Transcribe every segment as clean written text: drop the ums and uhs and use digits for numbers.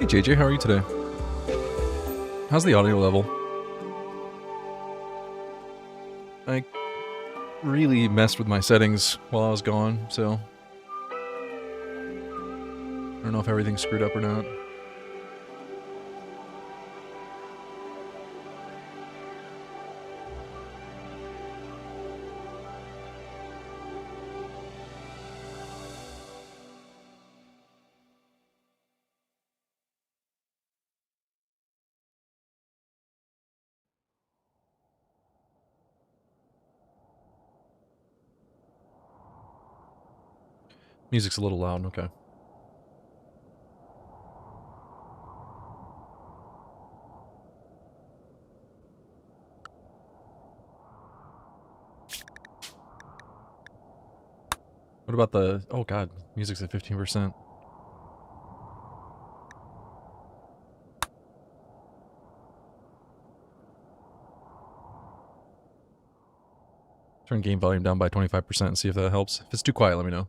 Hey JJ, how are you today? How's the audio level? I really messed with my settings while I was gone, so I don't know if everything's screwed up or not. Music's a little loud, okay. What about the... Oh god, music's at 15%. Turn game volume down by 25% and see if that helps. If it's too quiet, let me know.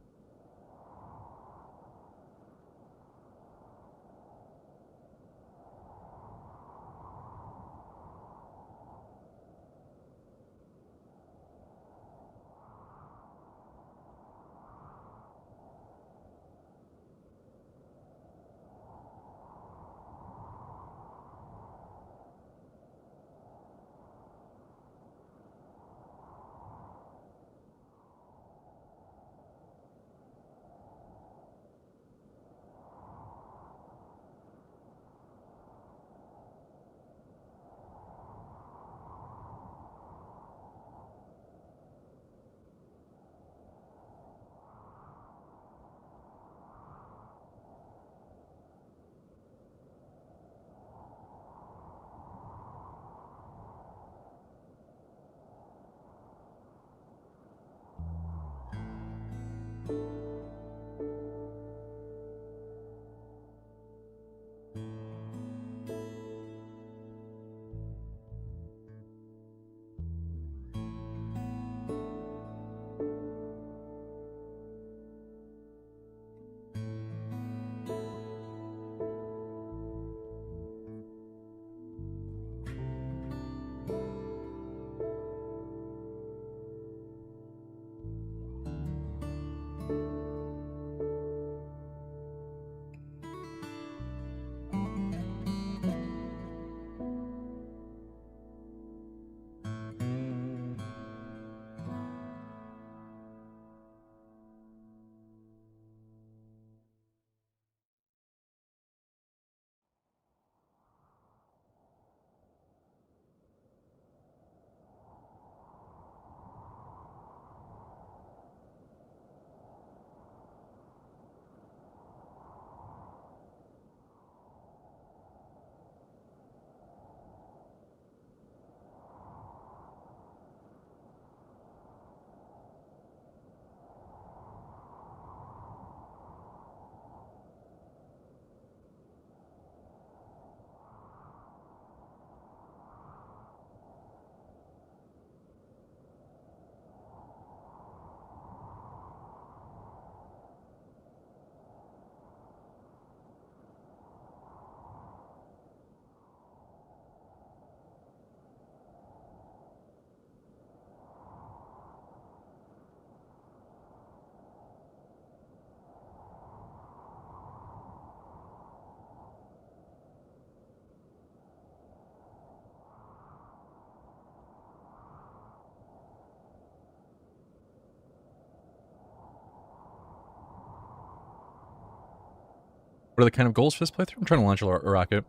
What are the kind of goals for this playthrough? I'm trying to launch a rocket.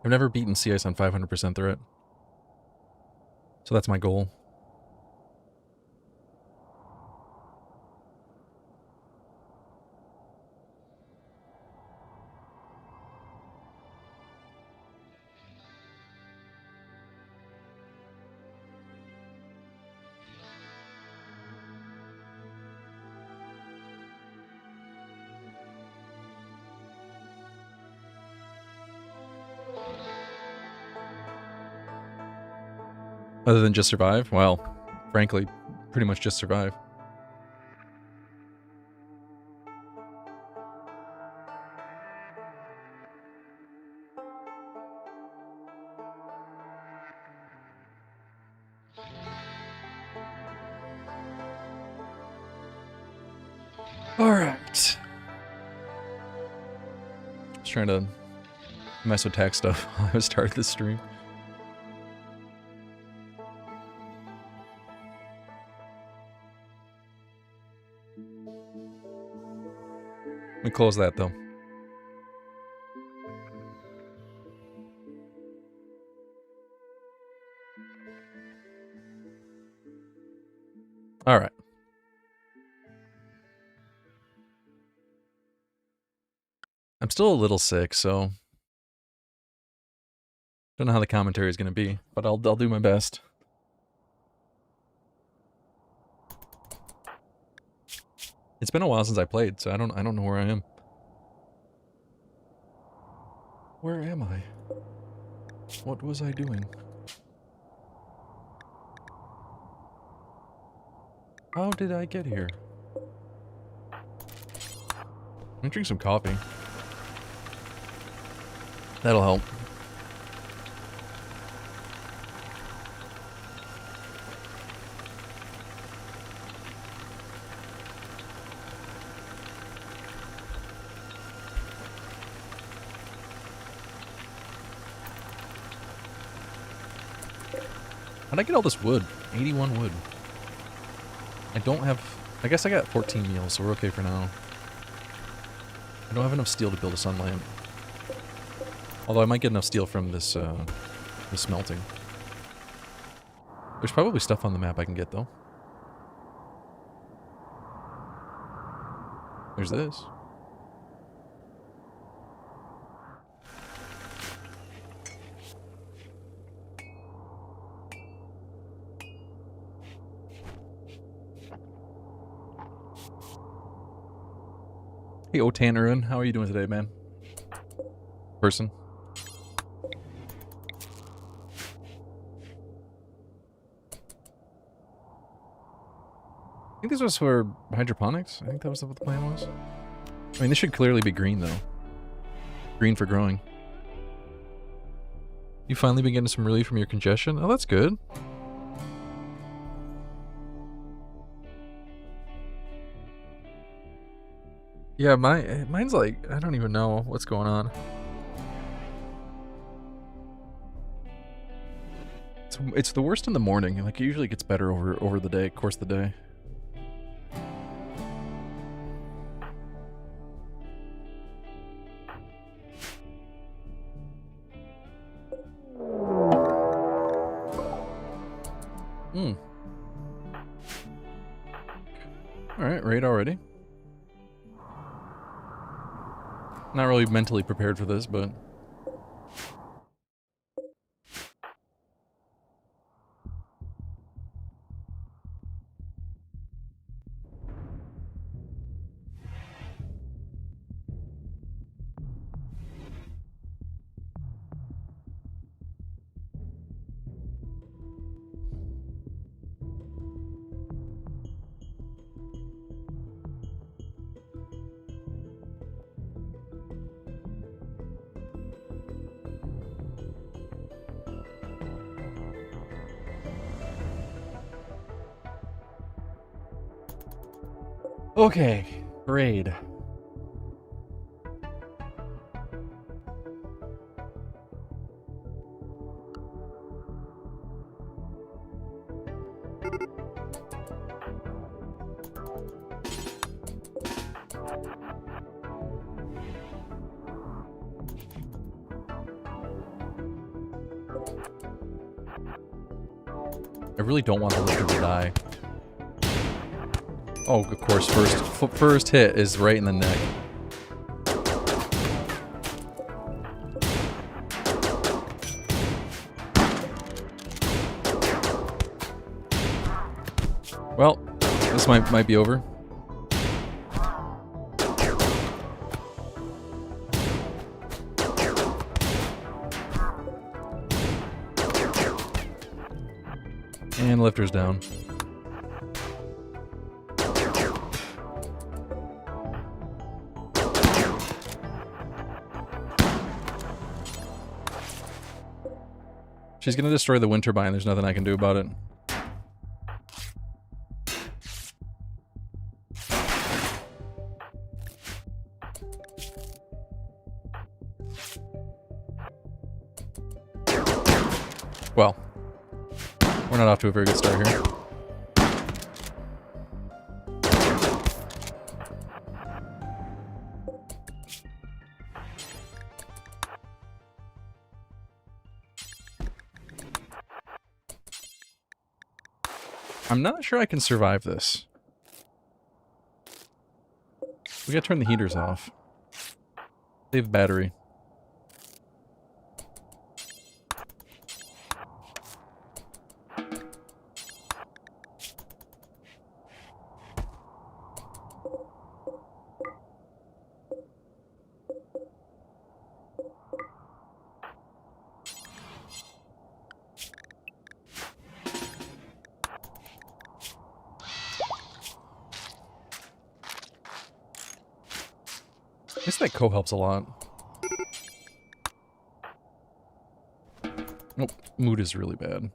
I've never beaten Sea Ice on 500% through it. So that's my goal. Other than just survive? Well, frankly, pretty much just survive. Alright. I was trying to mess with tech stuff while I started this stream. Let me close that though. Alright. I'm still a little sick, so don't know how the commentary is going to be, but I'll do my best. It's been a while since I played, so I don't know where I am. Where am I? What was I doing? How did I get here? I'm gonna drink some coffee. That'll help. How'd I get all this wood? 81 wood. I don't have... I guess I got 14 meals, so we're okay for now. I don't have enough steel to build a sun lamp. Although I might get enough steel from this, this smelting. There's probably stuff on the map I can get, though. There's this. Hey, Otanarun, how are you doing today, man? Person. I think this was for hydroponics. I think that was what the plan was. I mean, this should clearly be green, though. Green for growing. You finally been getting some relief from your congestion? Oh, that's good. Yeah, mine's like, I don't even know what's going on. It's the worst in the morning. Like, it usually gets better over the day, course of the day. Alright, raid already. Not really mentally prepared for this, but... Okay, raid. I really don't want the lifter to die. Oh, of course, first hit is right in the neck. Well, this might be over. And lifter's down. She's gonna destroy the winter bind. There's nothing I can do about it. We're not off to a very good start here. I'm not sure I can survive this. We gotta turn the heaters off. Save battery. I guess that helps a lot. Nope, mood is really bad.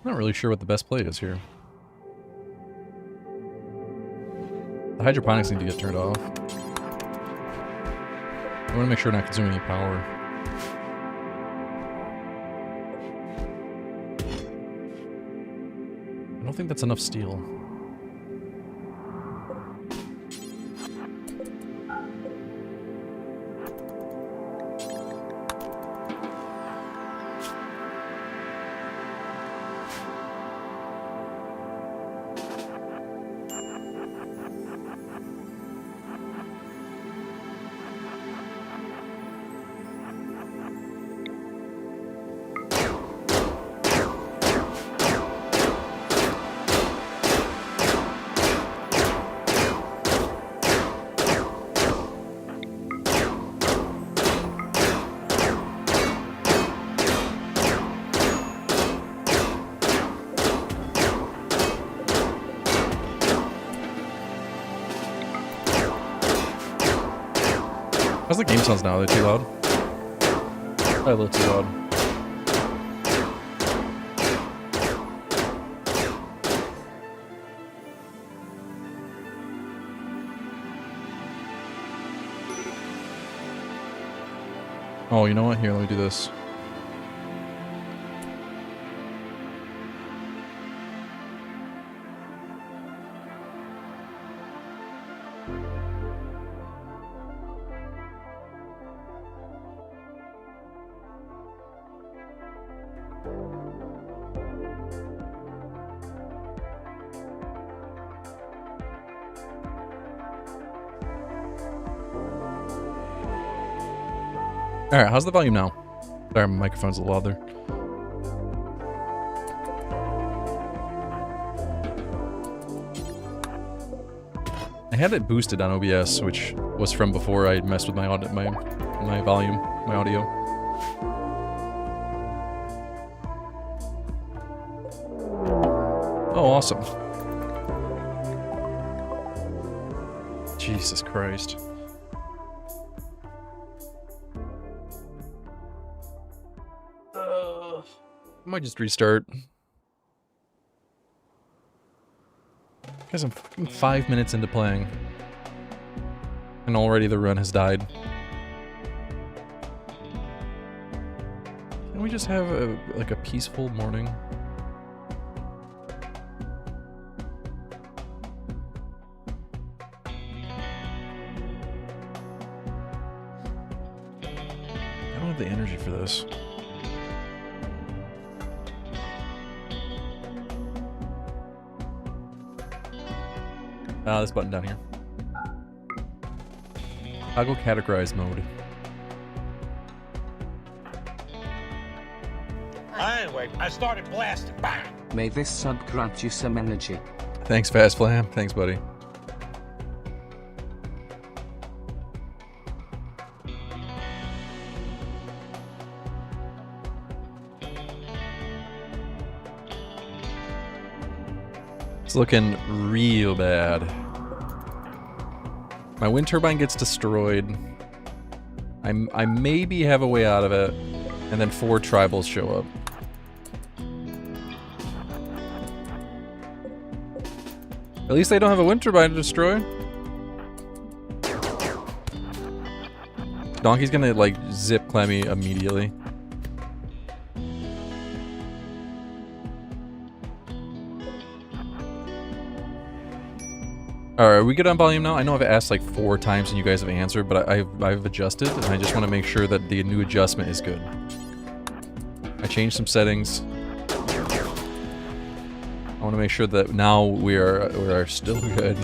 I'm not really sure what the best play is here. The hydroponics need to get turned off. I want to make sure we're not consuming any power. I don't think that's enough steel. How's the game sounds now? Are they too loud? Probably a little too loud. Oh, you know what? Here, let me do this. Alright, how's the volume now? Sorry, my microphone's a little loud there. I had it boosted on OBS, which was from before I messed with my volume, my audio. Oh, awesome. Jesus Christ. I might just restart. Guys, I'm fucking 5 minutes into playing. And already the run has died. Can we just have like a peaceful morning? I don't have the energy for this. This button down here. Toggle categorize mode. Hi, Anyway, I started blasting. Bang! May this sub grant you some energy. Thanks, Fast Flam. Thanks, buddy. It's looking real bad. My wind turbine gets destroyed. I maybe have a way out of it, and then 4 tribals show up. At least they don't have a wind turbine to destroy. Donkey's gonna like zip climb me immediately. Alright, are we good on volume now? I know I've asked like 4 times and you guys have answered, but I've adjusted, and I just want to make sure that the new adjustment is good. I changed some settings. I want to make sure that now we are still good.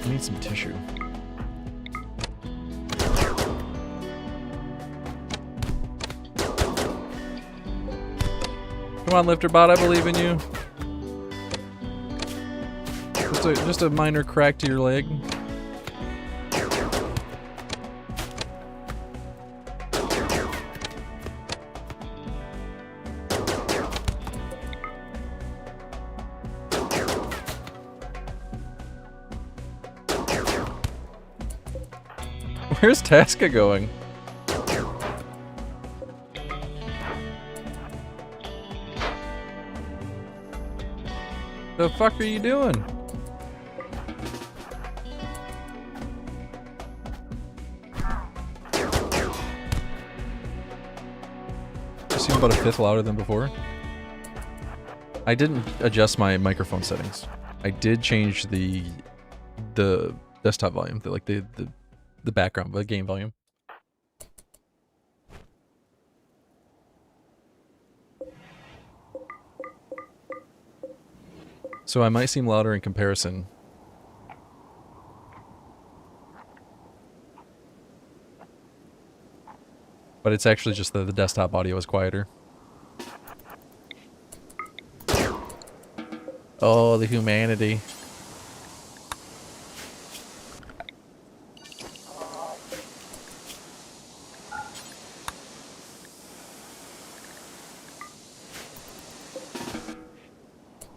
I need some tissue. Come on, Lifterbot, I believe in you. Just a minor crack to your leg. Where's Tasca going? The fuck are you doing? You seem about a fifth louder than before. I didn't adjust my microphone settings. I did change the desktop volume, the background, the game volume. So I might seem louder in comparison. But it's actually just that the desktop audio is quieter. Oh, the humanity.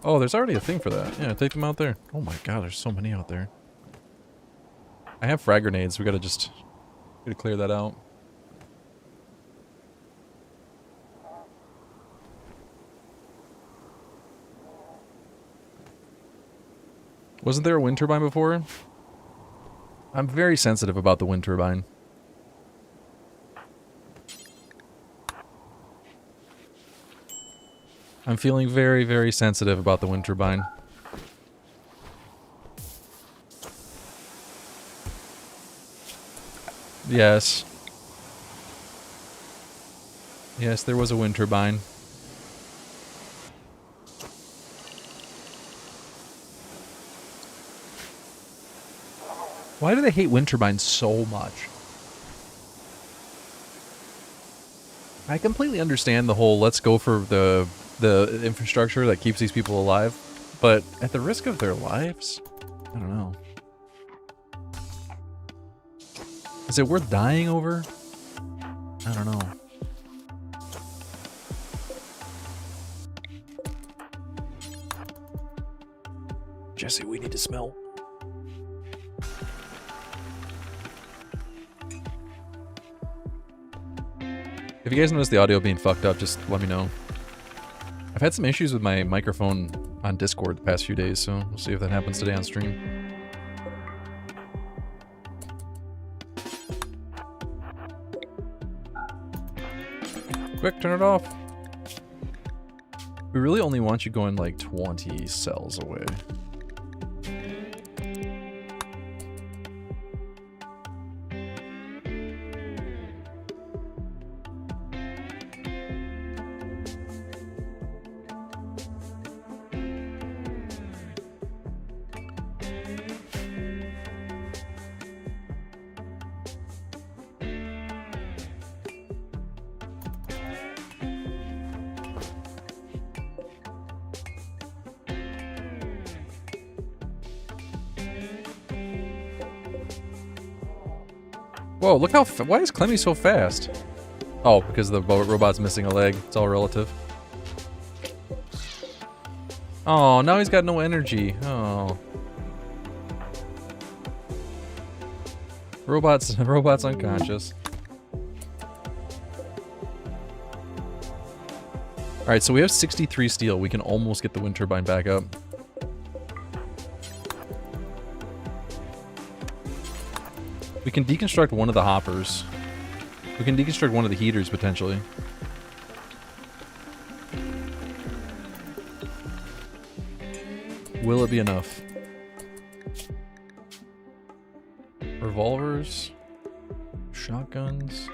Oh, there's already a thing for that. Yeah, take them out there. Oh my god, there's so many out there. I have frag grenades. We gotta clear that out. Wasn't there a wind turbine before? I'm very sensitive about the wind turbine. I'm feeling very, very sensitive about the wind turbine. Yes. Yes, there was a wind turbine. Why do they hate wind turbines so much? I completely understand the whole let's go for the infrastructure that keeps these people alive, but at the risk of their lives? I don't know. Is it worth dying over? I don't know. Jesse, we need to smell. If you guys notice the audio being fucked up, just let me know. I've had some issues with my microphone on Discord the past few days, so we'll see if that happens today on stream. Quick, turn it off. We really only want you going like 20 cells away. Whoa, look how... Why is Clemmy so fast? Oh, because the robot's missing a leg. It's all relative. Oh, now he's got no energy. Oh. Robot's unconscious. Alright, so we have 63 steel. We can almost get the wind turbine back up. We can deconstruct one of the hoppers. We can deconstruct one of the heaters, potentially. Will it be enough? Revolvers. Shotguns.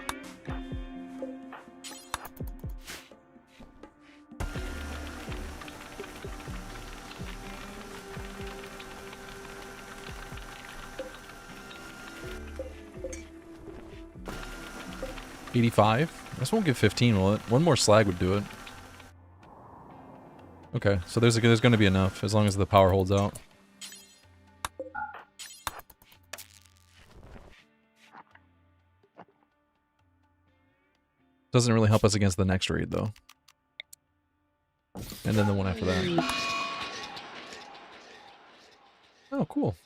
$85? This won't give 15, will it? One more slag would do it. Okay, so there's going to be enough as long as the power holds out. Doesn't really help us against the next raid, though. And then the one after that. Oh, cool.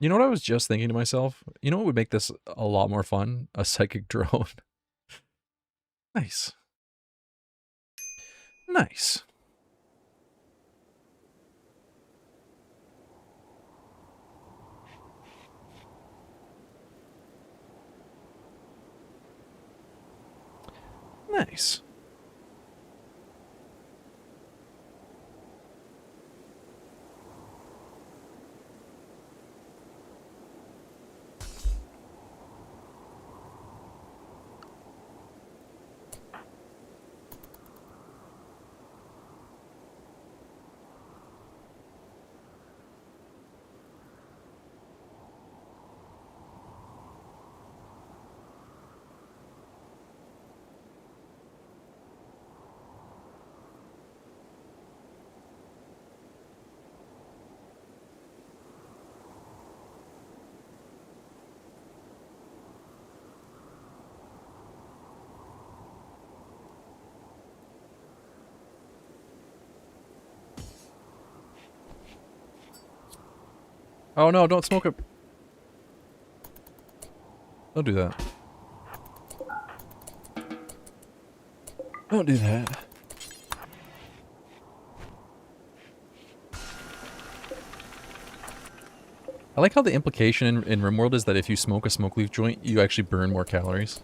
You know what I was just thinking to myself? You know what would make this a lot more fun? A psychic drone. Nice. Nice. Nice. Oh no, don't smoke it. Don't do that. Don't do that. I like how the implication in RimWorld is that if you smoke a smoke leaf joint, you actually burn more calories.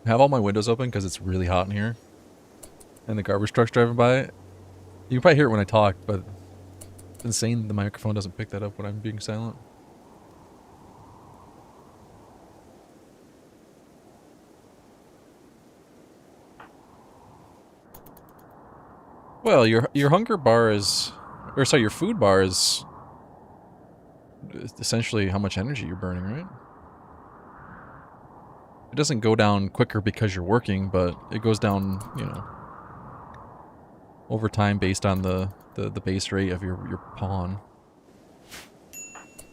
I have all my windows open because it's really hot in here. And the garbage truck's driving by. You can probably hear it when I talk, but it's insane the microphone doesn't pick that up when I'm being silent. Well, your hunger bar is, or sorry, your food bar is essentially how much energy you're burning, right? It doesn't go down quicker because you're working, but it goes down, you know, over time based on the base rate of your pawn.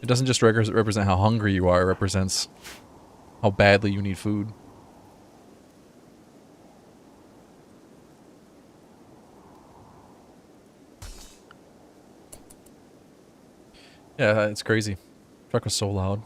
It doesn't just represent how hungry you are, it represents how badly you need food. Yeah, it's crazy. Truck was so loud.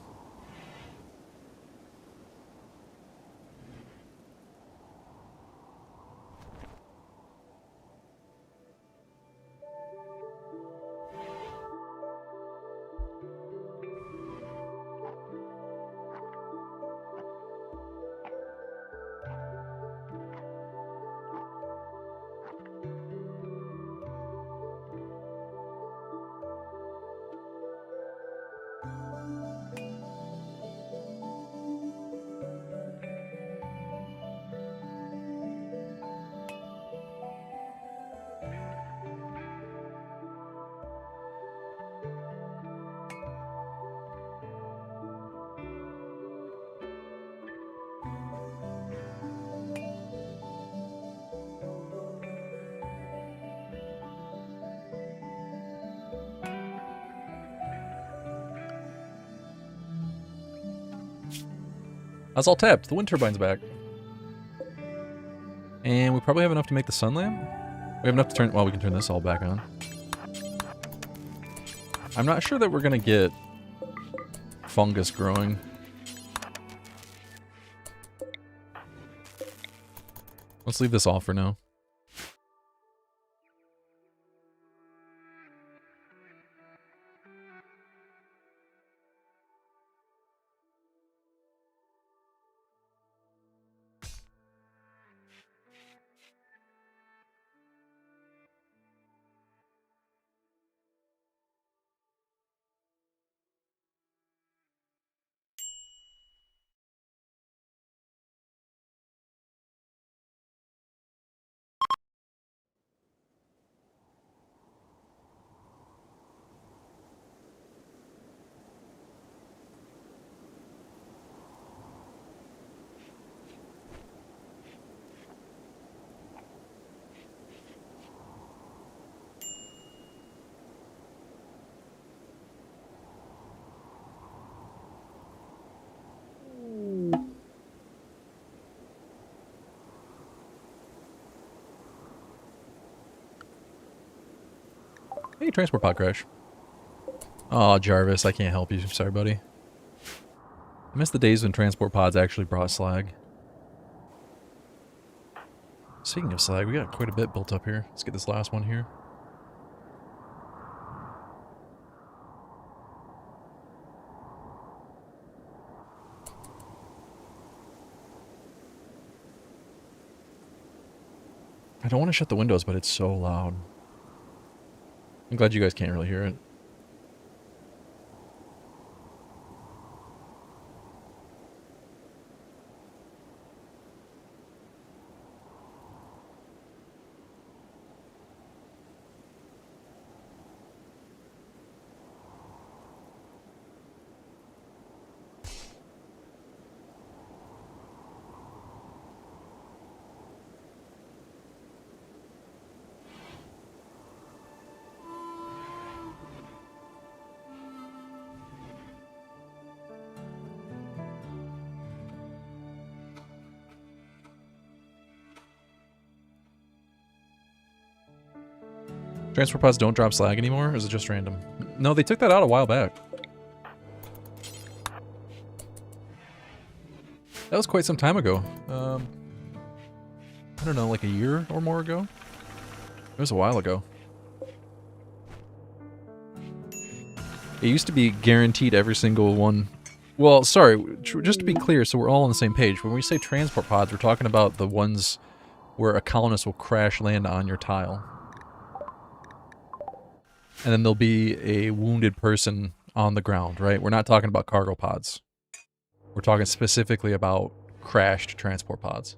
That's all tapped. The wind turbine's back. And we probably have enough to make the sun lamp? We have enough to turn... Well, we can turn this all back on. I'm not sure that we're going to get fungus growing. Let's leave this off for now. Hey, transport pod crash. Oh, Jarvis, I can't help you. Sorry, buddy. I miss the days when transport pods actually brought slag. Speaking of slag, we got quite a bit built up here. Let's get this last one here. I don't want to shut the windows, but it's so loud. I'm glad you guys can't really hear it. Transfer pods don't drop slag anymore, or is it just random? No, they took that out a while back. That was quite some time ago. I don't know, like a year or more ago? It was a while ago. It used to be guaranteed every single one. Well, sorry, just to be clear, so we're all on the same page. When we say transport pods, we're talking about the ones where a colonist will crash land on your tile. And then there'll be a wounded person on the ground, right? We're not talking about cargo pods. We're talking specifically about crashed transport pods.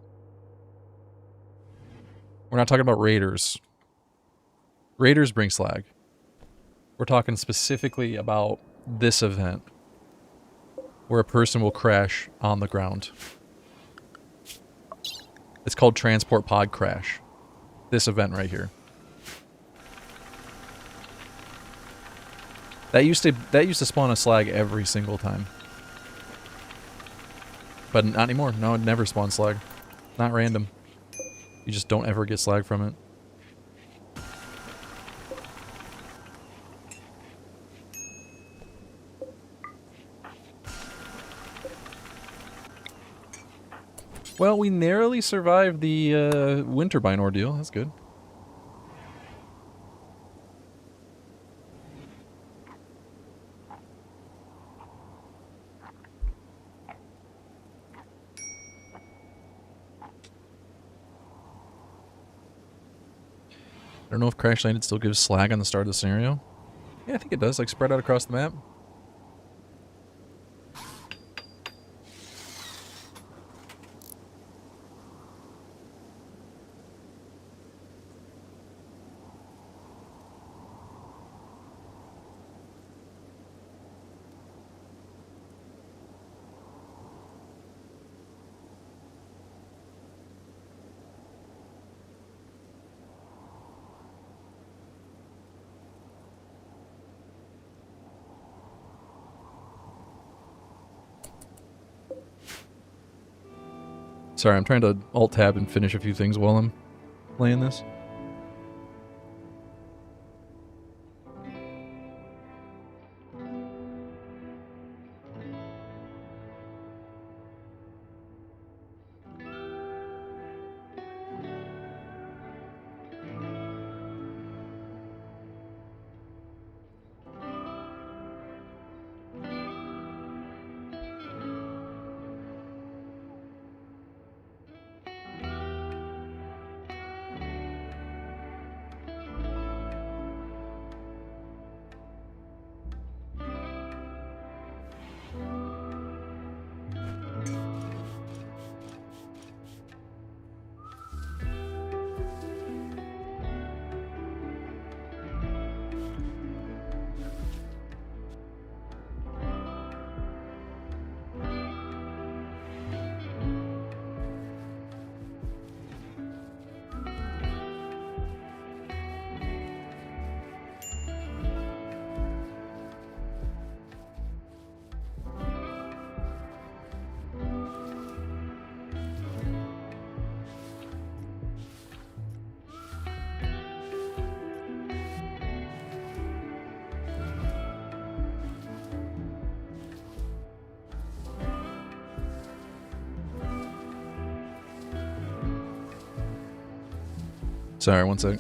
We're not talking about raiders. Raiders bring slag. We're talking specifically about this event where a person will crash on the ground. It's called Transport Pod Crash. This event right here. That used to spawn a slag every single time. But not anymore. No, it never spawns slag. Not random. You just don't ever get slag from it. Well, we narrowly survived the Winterbine ordeal. That's good. I don't know if Crash Landed still gives slag on the start of the scenario. Yeah, I think it does, like spread out across the map. Sorry, I'm trying to alt-tab and finish a few things while I'm playing this. Sorry, one sec.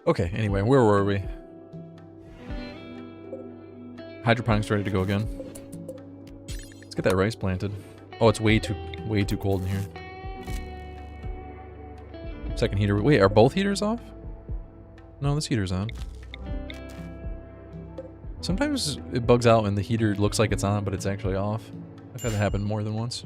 Okay, anyway, where were we? Hydroponics ready to go again. Let's get that rice planted. Oh, it's way too cold in here. Second heater. Wait, are both heaters off? No, this heater's on. Sometimes it bugs out and the heater looks like it's on, but it's actually off. I've had that happen more than once.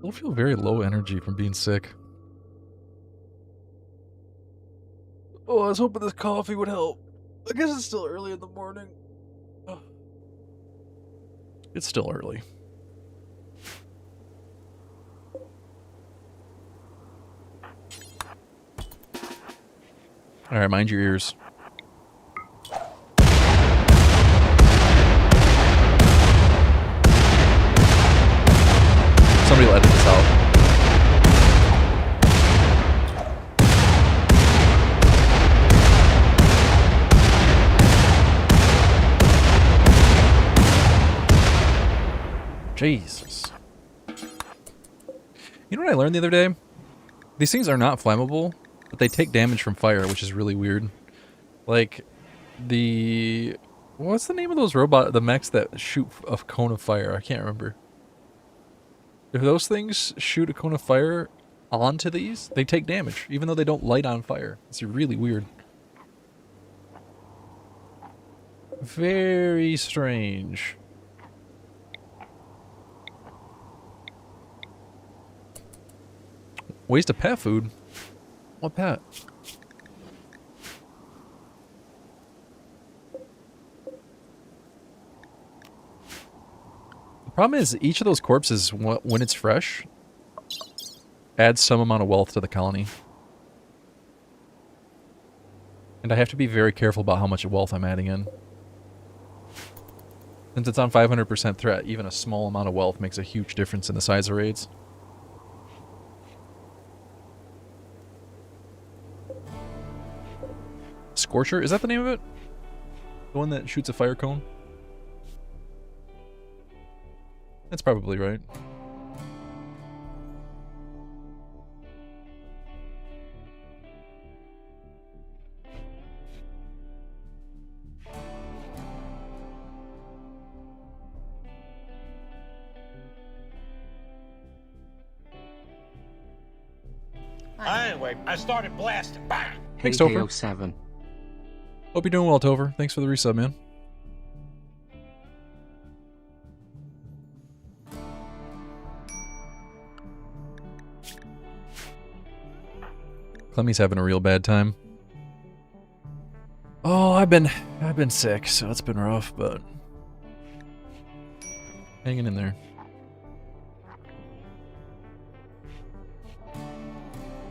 I feel very low energy from being sick. Oh, I was hoping this coffee would help. I guess it's still early in the morning. Ugh. It's still early. Alright, mind your ears. Somebody will edit this out. Jesus. You know what I learned the other day? These things are not flammable, but they take damage from fire, which is really weird. Like, what's the name of those the mechs that shoot a cone of fire? I can't remember. If those things shoot a cone of fire onto these, they take damage, even though they don't light on fire. It's really weird. Very strange. Waste of pet food? What pet? The problem is, each of those corpses, when it's fresh, adds some amount of wealth to the colony. And I have to be very careful about how much wealth I'm adding in. Since it's on 500% threat, even a small amount of wealth makes a huge difference in the size of raids. Scorcher? Is that the name of it? The one that shoots a fire cone? That's probably right. Anyway, I started blasting. Bang! Thanks, Topher. KO7. Hope you're doing well, Topher. Thanks for the resub, man. Clemmy's having a real bad time. Oh, I've been sick, so it's been rough, but hanging in there.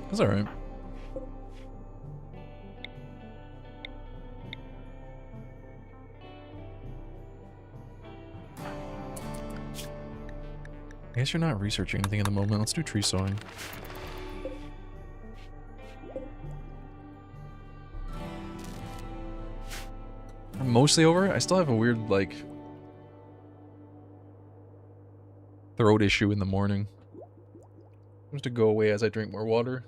That's alright. I guess you're not researching anything at the moment. Let's do tree sowing. I'm mostly over. I still have a weird, like, throat issue in the morning. Seems to go away as I drink more water.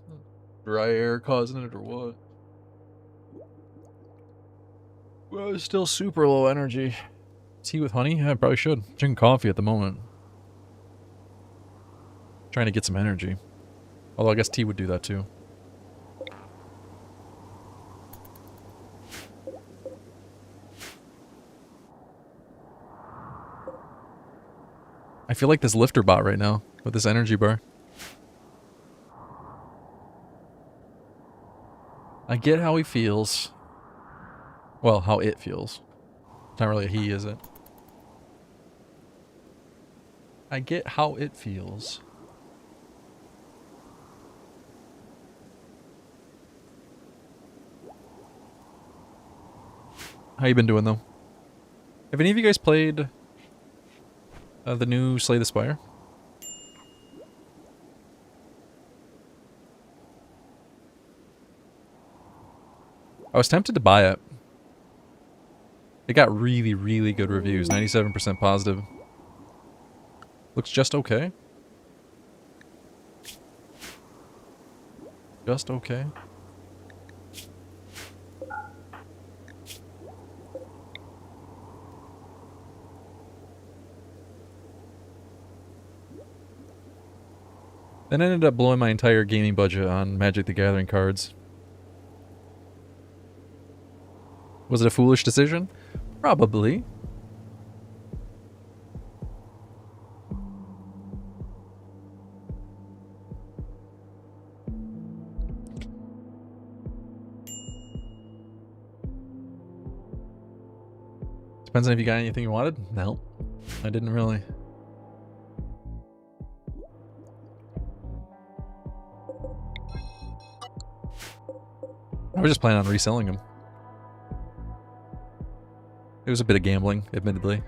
Dry air causing it or what? Well, it's still super low energy. Tea with honey? Yeah, I probably should. I'm drinking coffee at the moment. Trying to get some energy. Although I guess tea would do that too. I feel like this lifter bot right now with this energy bar. I get how he feels. Well, how it feels. It's not really a he, is it? I get how it feels. How you been doing, though? Have any of you guys played the new Slay the Spire? I was tempted to buy it. It got really, really good reviews. 97% positive. Looks just okay. Just okay. Then I ended up blowing my entire gaming budget on Magic the Gathering cards. Was it a foolish decision? Probably. Depends on if you got anything you wanted. No, I didn't really. I was just planning on reselling them. It was a bit of gambling, admittedly.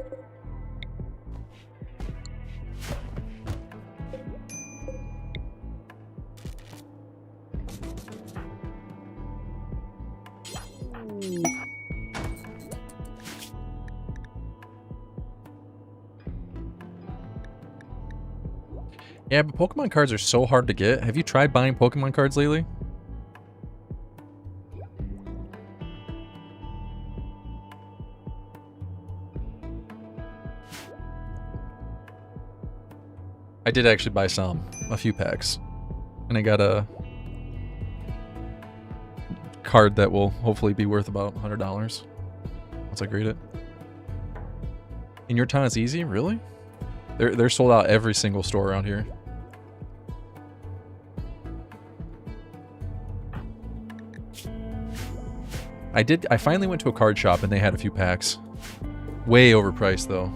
Yeah, but Pokemon cards are so hard to get. Have you tried buying Pokemon cards lately? I did actually buy a few packs. And I got a card that will hopefully be worth about $100 once I grade it. In your town it's easy? Really? They're sold out every single store around here. I finally went to a card shop and they had a few packs. Way overpriced though.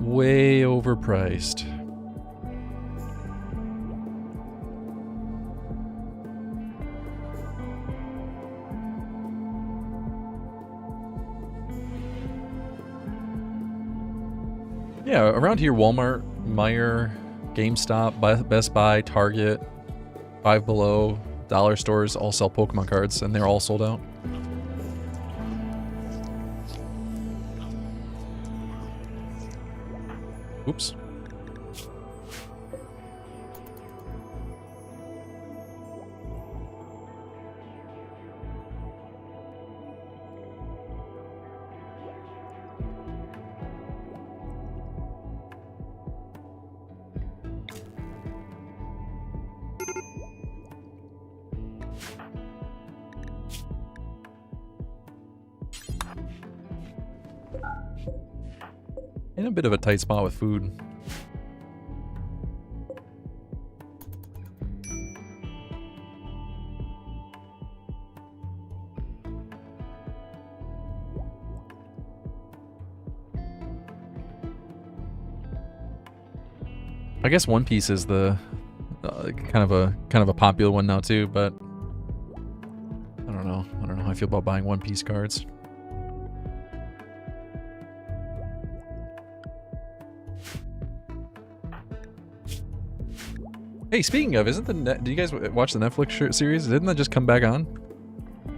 Way overpriced. Yeah, around here, Walmart, Meijer, GameStop, Best Buy, Target, Five Below, dollar stores all sell Pokemon cards, and they're all sold out. Oops. In a bit of a tight spot with food. I guess One Piece is the kind of a popular one now too, but I don't know. I don't know how I feel about buying One Piece cards. Hey, speaking of, did you guys watch the Netflix series? Didn't that just come back on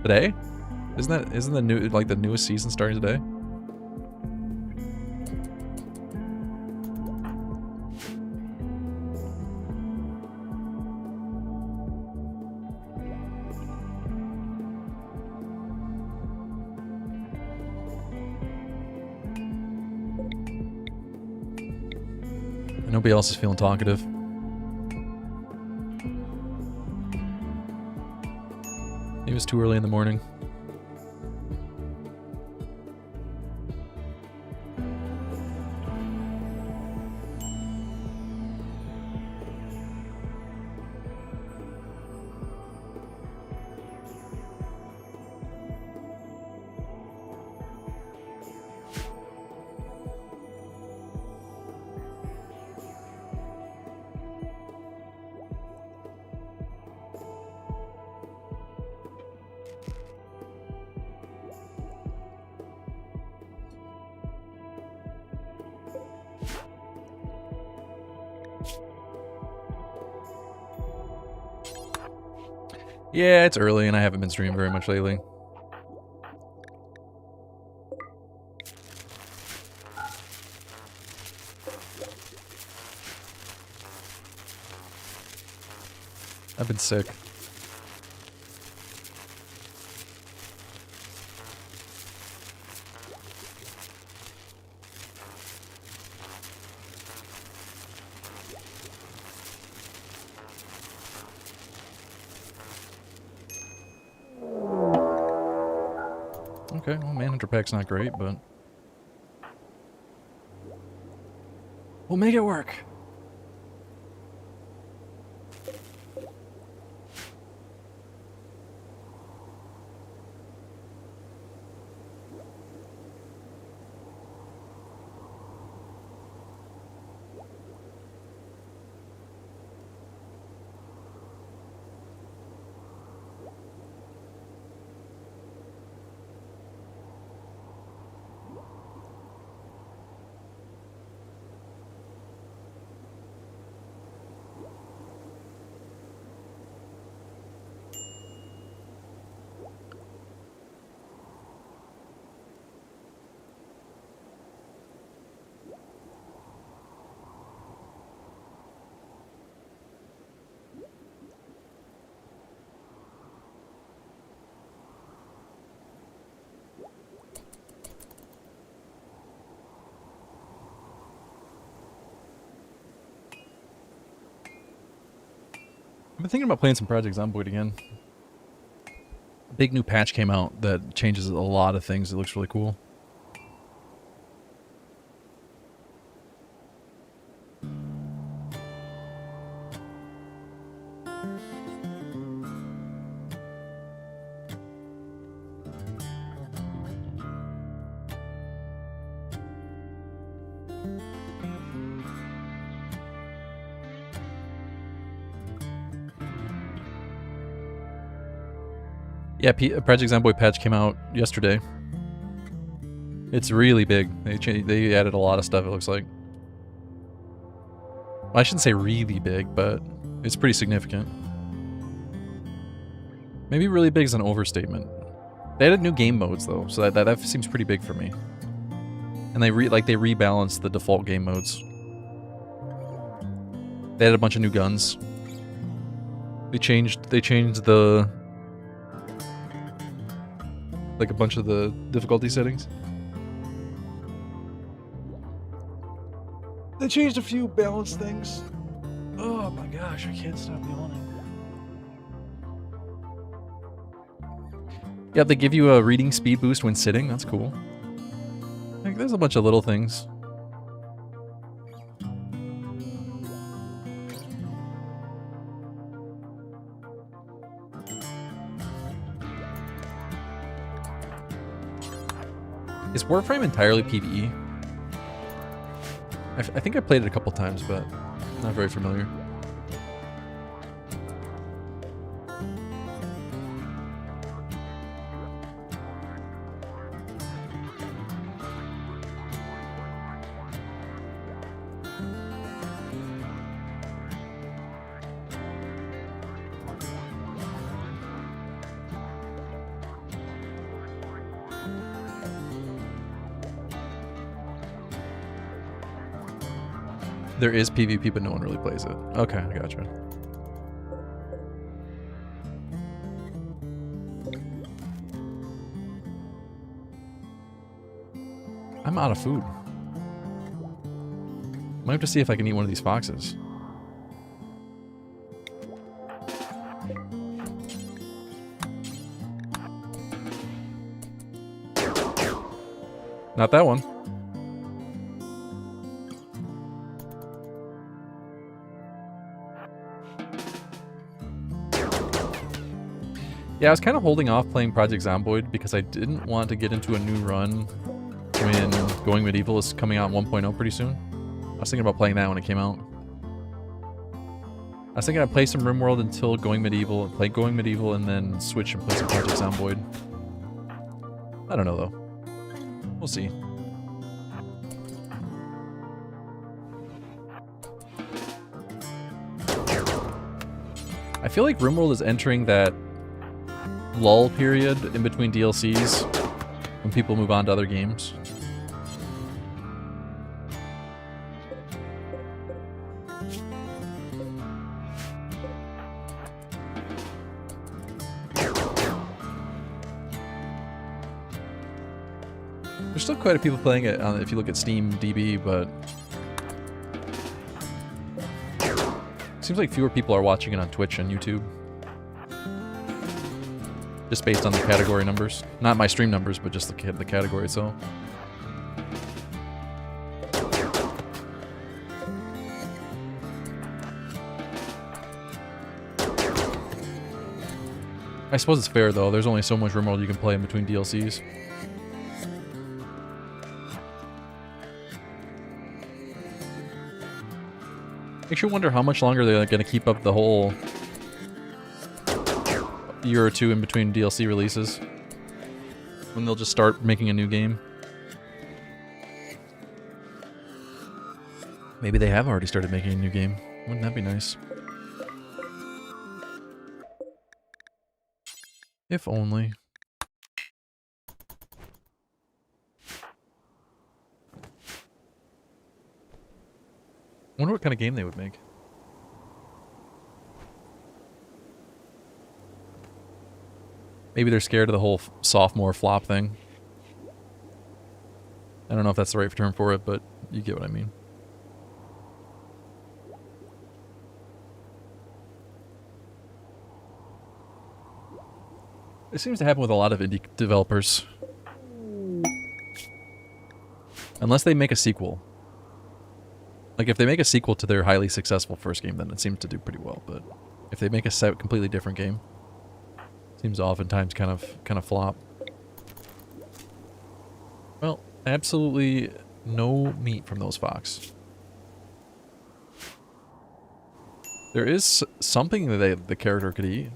today? Isn't the new, like, the newest season starting today? And nobody else is feeling talkative. It was too early in the morning. Yeah, it's early and I haven't been streaming very much lately. I've been sick. Okay, well, Manhunter Pack's not great, but we'll make it work. I've been thinking about playing some Project Zomboid again. A big new patch came out that changes a lot of things. It looks really cool. Yeah, Project Zomboid patch came out yesterday. It's really big. They added a lot of stuff, it looks like. Well, I shouldn't say really big, but it's pretty significant. Maybe really big is an overstatement. They added new game modes though, so that seems pretty big for me. And they rebalanced the default game modes. They added a bunch of new guns. They changed the like a bunch of the difficulty settings. They changed a few balance things. Oh my gosh, I can't stop yawning. Yeah, they give you a reading speed boost when sitting. That's cool. Like, there's a bunch of little things. Is Warframe entirely PvE? I think I played it a couple times, but I'm not very familiar. There is PvP, but no one really plays it. Okay, I gotcha. I'm out of food. Might have to see if I can eat one of these foxes. Not that one. Yeah, I was kind of holding off playing Project Zomboid because I didn't want to get into a new run when Going Medieval is coming out 1.0 pretty soon. I was thinking about playing that when it came out. I was thinking I'd play some RimWorld until Going Medieval, play Going Medieval, and then switch and play some Project Zomboid. I don't know, though. We'll see. I feel like RimWorld is entering that lull period in between DLCs when people move on to other games. There's still quite a few people playing it if you look at Steam DB, but seems like fewer people are watching it on Twitch and YouTube. Just based on the category numbers. Not my stream numbers, but just the category itself. I suppose it's fair though, there's only so much RimWorld you can play in between DLCs. Makes you wonder how much longer they're going to keep up the whole year or two in between DLC releases. When they'll just start making a new game. Maybe they have already started making a new game. Wouldn't that be nice? If only. I wonder what kind of game they would make. Maybe they're scared of the whole sophomore flop thing. I don't know if that's the right term for it, but you get what I mean. It seems to happen with a lot of indie developers. Unless they make a sequel. Like, if they make a sequel to their highly successful first game, then it seems to do pretty well. But if they make a completely different game, it seems to oftentimes kind of flop. Well, absolutely no meat from those fox. There is something that the character could eat.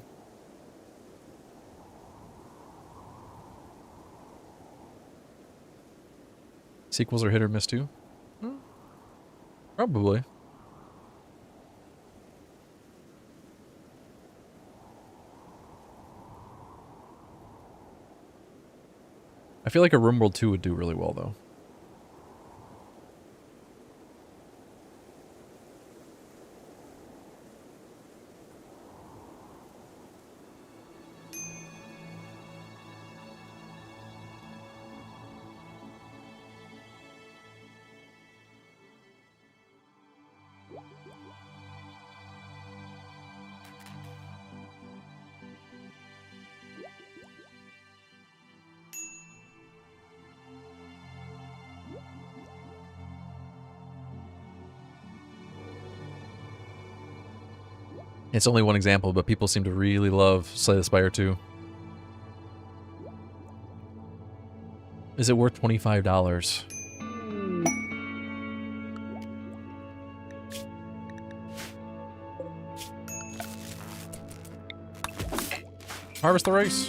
Sequels are hit or miss too? Probably. I feel like a RimWorld 2 would do really well though. It's only one example, but people seem to really love Slay the Spire 2. Is it worth $25? Harvest the rice.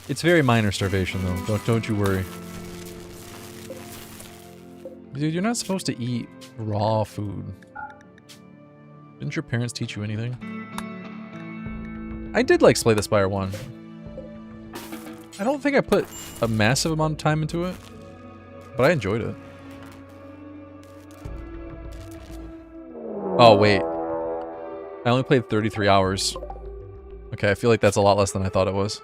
It's very minor starvation though. Don't you worry. Dude, you're not supposed to eat raw food. Didn't your parents teach you anything? I did like Slay the Spire 1. I don't think I put a massive amount of time into it, but I enjoyed it. Oh, wait. I only played 33 hours. Okay, I feel like that's a lot less than I thought it was.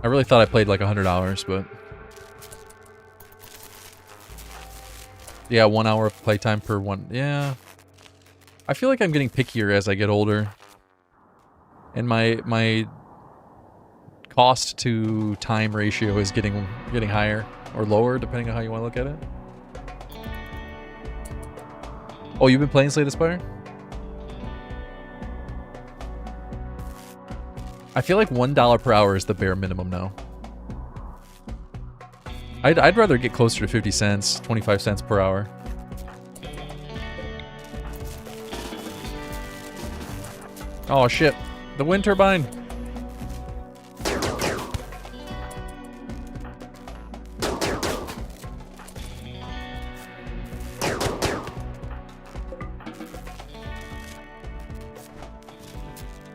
I really thought I played like 100 hours, but... Yeah, 1 hour of playtime per one. Yeah. I feel like I'm getting pickier as I get older. And my cost to time ratio is getting higher or lower, depending on how you want to look at it. Oh, you've been playing Slay the Spire? I feel like $1 per hour is the bare minimum now. I'd rather get closer to 50 cents, 25 cents per hour. Oh shit, the wind turbine.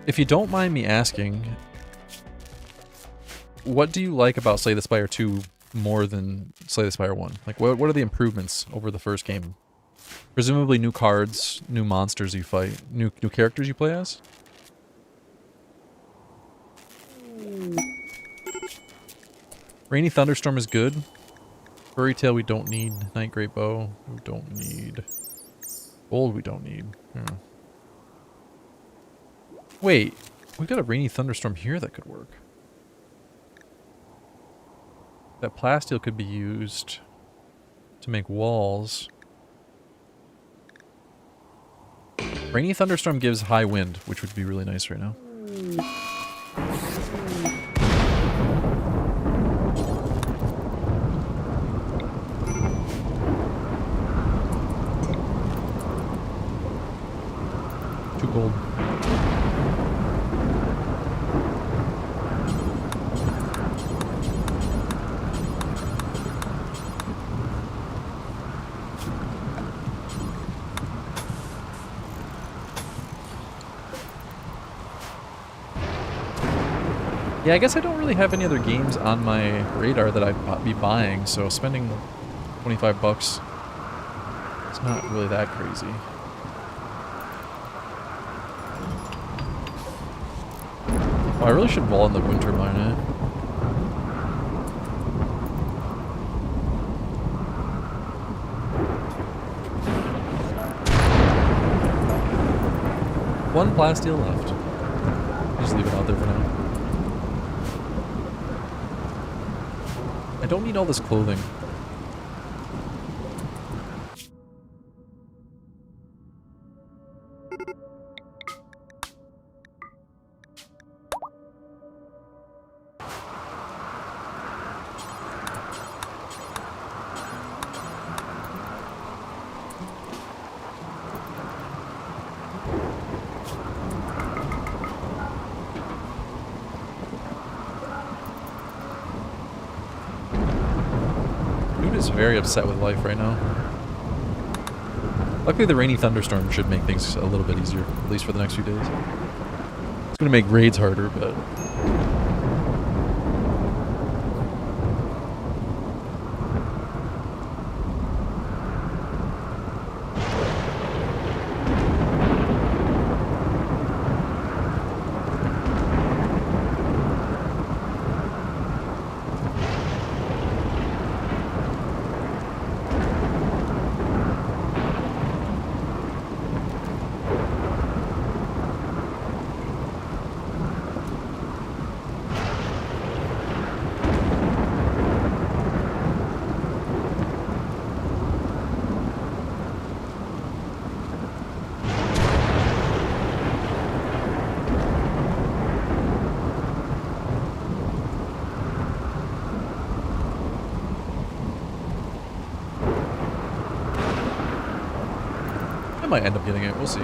If you don't mind me asking, what do you like about Slay the Spire 2 more than Slay the Spire 1? Like, what are the improvements over the first game? Presumably new cards, new monsters you fight, new characters you play as? Rainy Thunderstorm is good. Furry Tail we don't need. Night Great Bow we don't need. Gold we don't need. Yeah. Wait, we've got a Rainy Thunderstorm here that could work. That plasteel could be used to make walls. Rainy Thunderstorm gives high wind, which would be really nice right now. Too cold. Yeah, I guess I don't really have any other games on my radar that I'd be buying, so spending 25 bucks, it's not really that crazy. Oh, I really should wall in the wind turbine, eh? One plasteel left. Just leave it out there for now. I don't need all this clothing. Very upset with life right now. Luckily the Rainy Thunderstorm should make things a little bit easier, at least for the next few days. It's going to make raids harder, but... I might end up getting it, we'll see.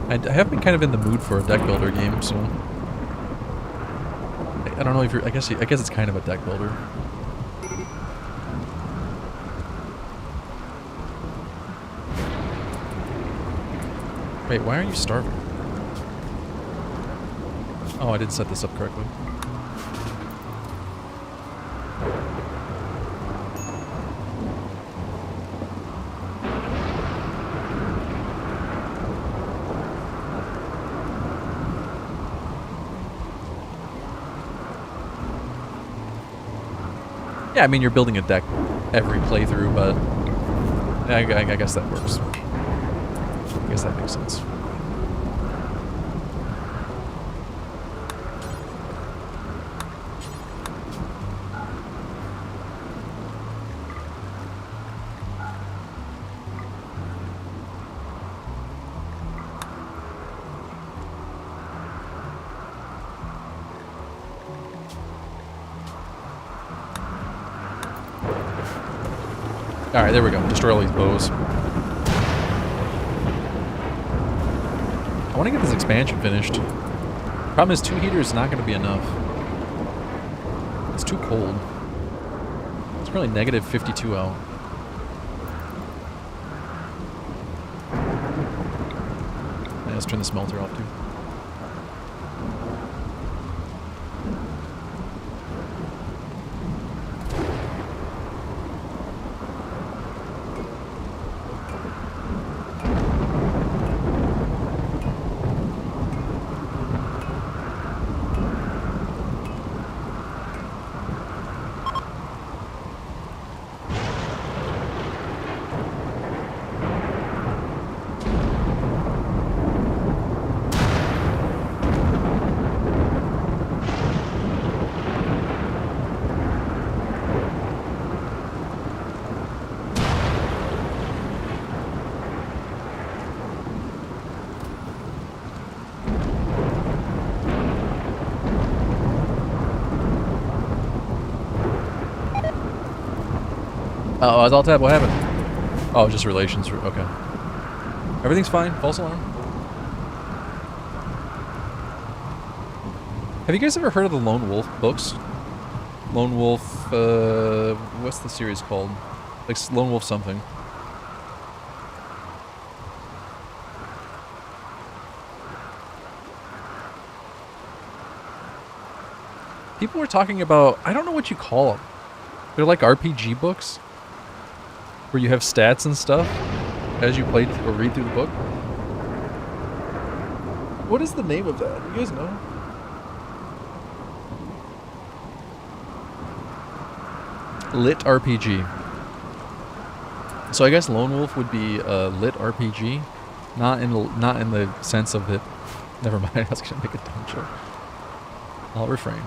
I have been kind of in the mood for a deck builder game, so... I don't know if you're... I guess it's kind of a deck builder. Wait, why aren't you starving? Oh, I didn't set this up correctly. Yeah, I mean, you're building a deck every playthrough, but I guess that works. I guess that makes sense. Alright, there we go. Destroy all these bows. I want to get this expansion finished. Problem is, 2 heaters is not going to be enough. It's too cold. Let's currently negative 52 out. Yeah, let's turn the smelter off too. Oh, I was all tab. What happened? Oh, just relations. Okay. Everything's fine. False alarm. Have you guys ever heard of the Lone Wolf books? Lone Wolf, what's the series called? Like Lone Wolf something. People were talking about, I don't know what you call them. They're like RPG books where you have stats and stuff as you play or read through the book. What is the name of that? You guys know? Lit RPG. So I guess Lone Wolf would be a lit RPG, not in the sense of it. Never mind. I was gonna make a dumb joke. I'll refrain.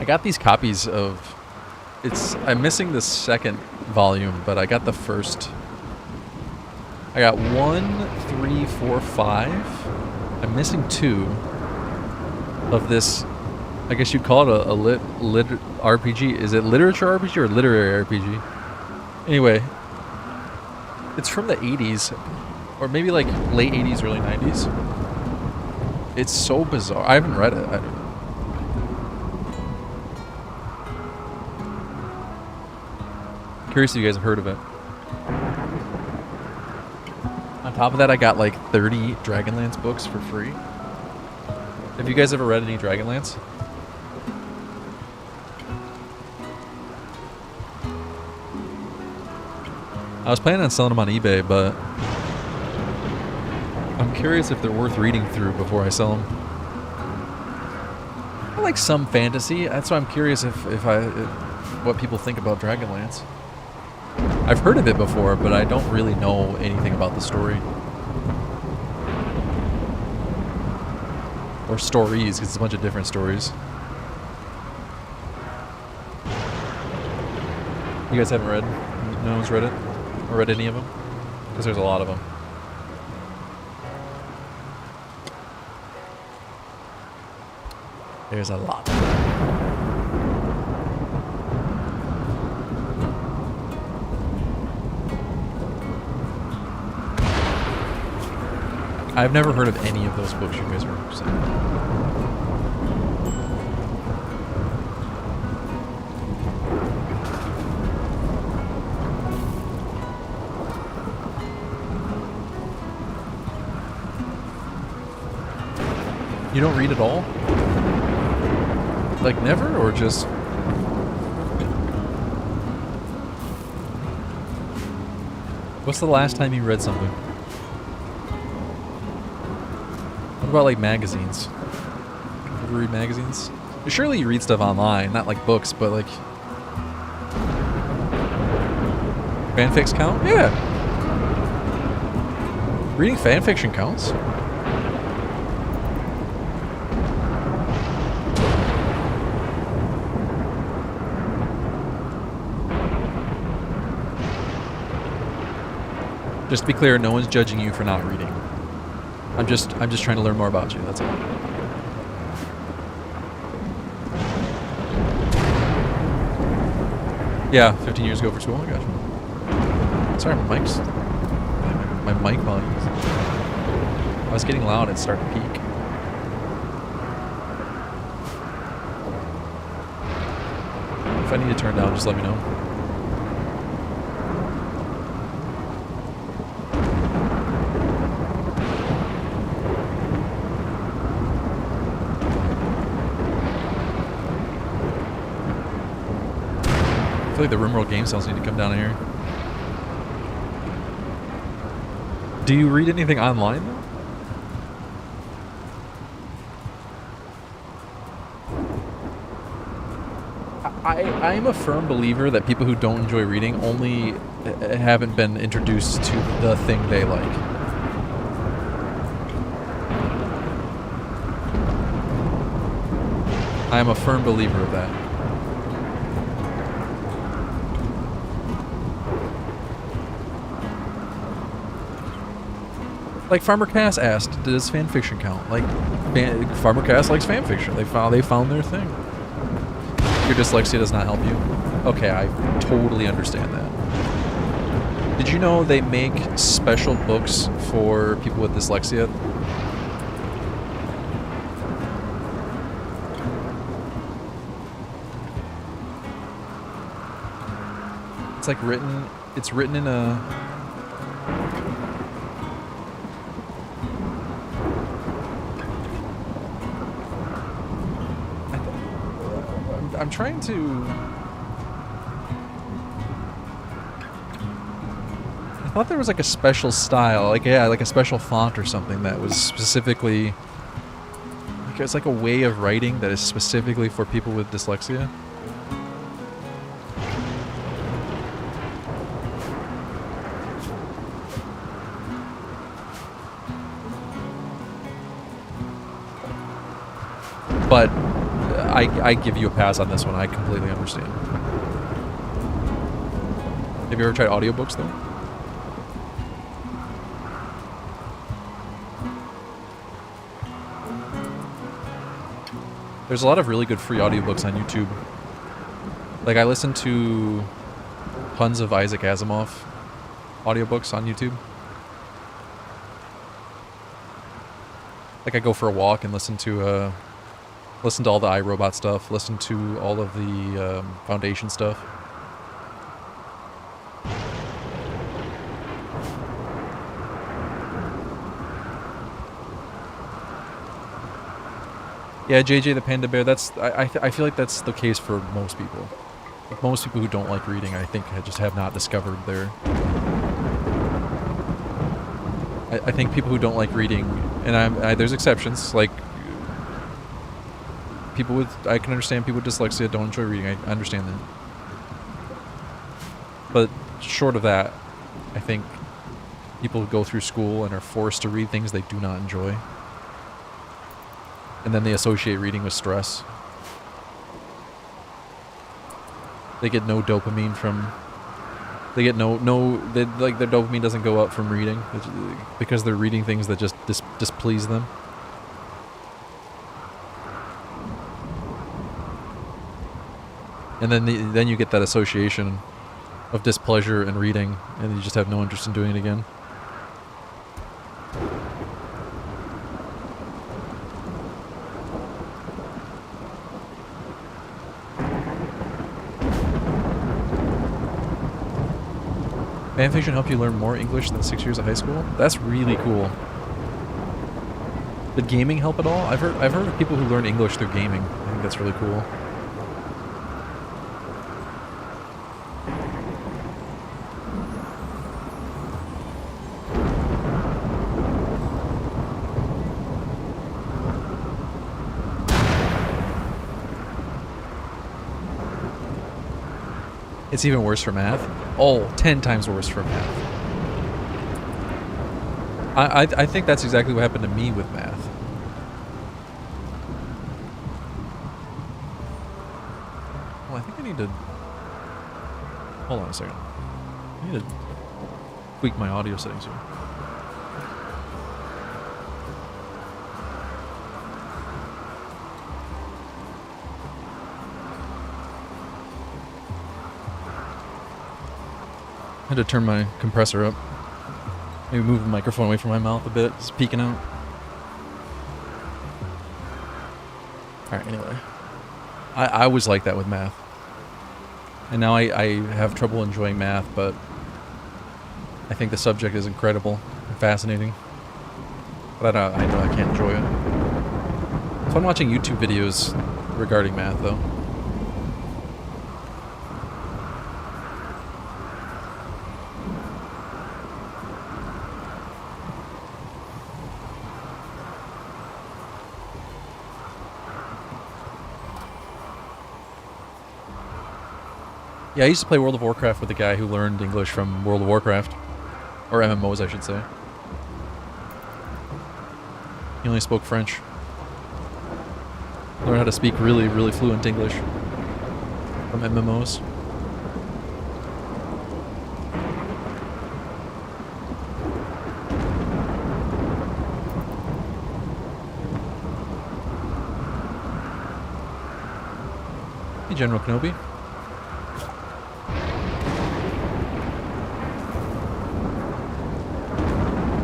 I got these copies of. I'm missing the second volume, but I got the first. I got 1, 3, 4, 5. I'm missing 2 of this. I guess you'd call it a lit RPG. Is it literature RPG or literary RPG? Anyway, it's from the 80s, or maybe like late 80s, early 90s. It's so bizarre. I haven't read it. Curious if you guys have heard of it. On top of that, I got like 30 Dragonlance books for free. Have you guys ever read any Dragonlance? I was planning on selling them on eBay, but I'm curious if they're worth reading through before I sell them. I like some fantasy. That's why I'm curious if what people think about Dragonlance. I've heard of it before, but I don't really know anything about the story. Or stories, because it's a bunch of different stories. You guys haven't read? No one's read it? Or read any of them? Because there's a lot of them. There's a lot. I've never heard of any of those books you guys are saying. You don't read at all? Like never, or just... What's the last time you read something? What about like magazines? You ever read magazines? Surely you read stuff online, not like books, but like... Fanfics count? Yeah. Reading fanfiction counts. Just to be clear, no one's judging you for not reading. I'm just trying to learn more about you, that's all. Yeah, 15 years ago for school, I got you. Sorry, my mic's my mic volume. I was getting loud and starting to peak. If I need to turn down, just let me know. I feel like the Rimworld game sales need to come down here. Do you read anything online though? I'm a firm believer that people who don't enjoy reading only haven't been introduced to the thing they like. I'm a firm believer of that. Like Farmer Cass asked, does fan fiction count? Like, Farmer Cass likes fan fiction. They found their thing. Your dyslexia does not help you. Okay, I totally understand that. Did you know they make special books for people with dyslexia? It's like it's written in a... I'm trying to... I thought there was like a special style, like a special font or something that was specifically... Like it's like a way of writing that is specifically for people with dyslexia. But I give you a pass on this one. I completely understand. Have you ever tried audiobooks though? There's a lot of really good free audiobooks on YouTube. Like I listen to tons of Isaac Asimov audiobooks on YouTube. Like I go for a walk and listen to all the iRobot stuff, listen to all of the Foundation stuff. Yeah, JJ the Panda Bear, that's I feel like that's the case for most people. Like most people who don't like reading, I think, just have not discovered their... I think people who don't like reading, and there's exceptions, like people with, I can understand people with dyslexia don't enjoy reading. I understand that. But short of that, I think people who go through school and are forced to read things they do not enjoy. And then they associate reading with stress. They get no dopamine from... They get like their dopamine doesn't go up from reading because they're reading things that just displease them. And then you get that association of displeasure and reading, and you just have no interest in doing it again. Fanfiction helped you learn more English than 6 years of high school? That's really cool. Did gaming help at all? I've heard of people who learn English through gaming. I think that's really cool. It's even worse for math. Oh, 10 times worse for math. I think that's exactly what happened to me with math. Well, I think I need to... Hold on a second. I need to tweak my audio settings here. I had to turn my compressor up. Maybe move the microphone away from my mouth a bit, just peeking out. Alright, anyway. I was like that with math. And now I have trouble enjoying math, but I think the subject is incredible and fascinating. But I know I can't enjoy it. It's fun watching YouTube videos regarding math, though. Yeah, I used to play World of Warcraft with a guy who learned English from World of Warcraft. Or MMOs, I should say. He only spoke French. Learned how to speak really, really fluent English from MMOs. Hey, General Kenobi.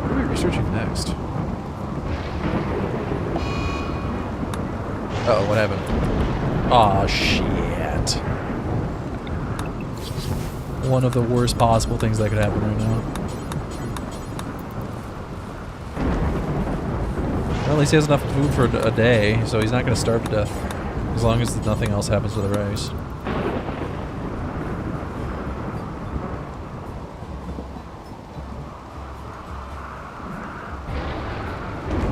What are we researching next? Uh-oh, what happened? Aw, shit. One of the worst possible things that could happen right now. Well, at least he has enough food for a day, so he's not going to starve to death. As long as nothing else happens to the rice.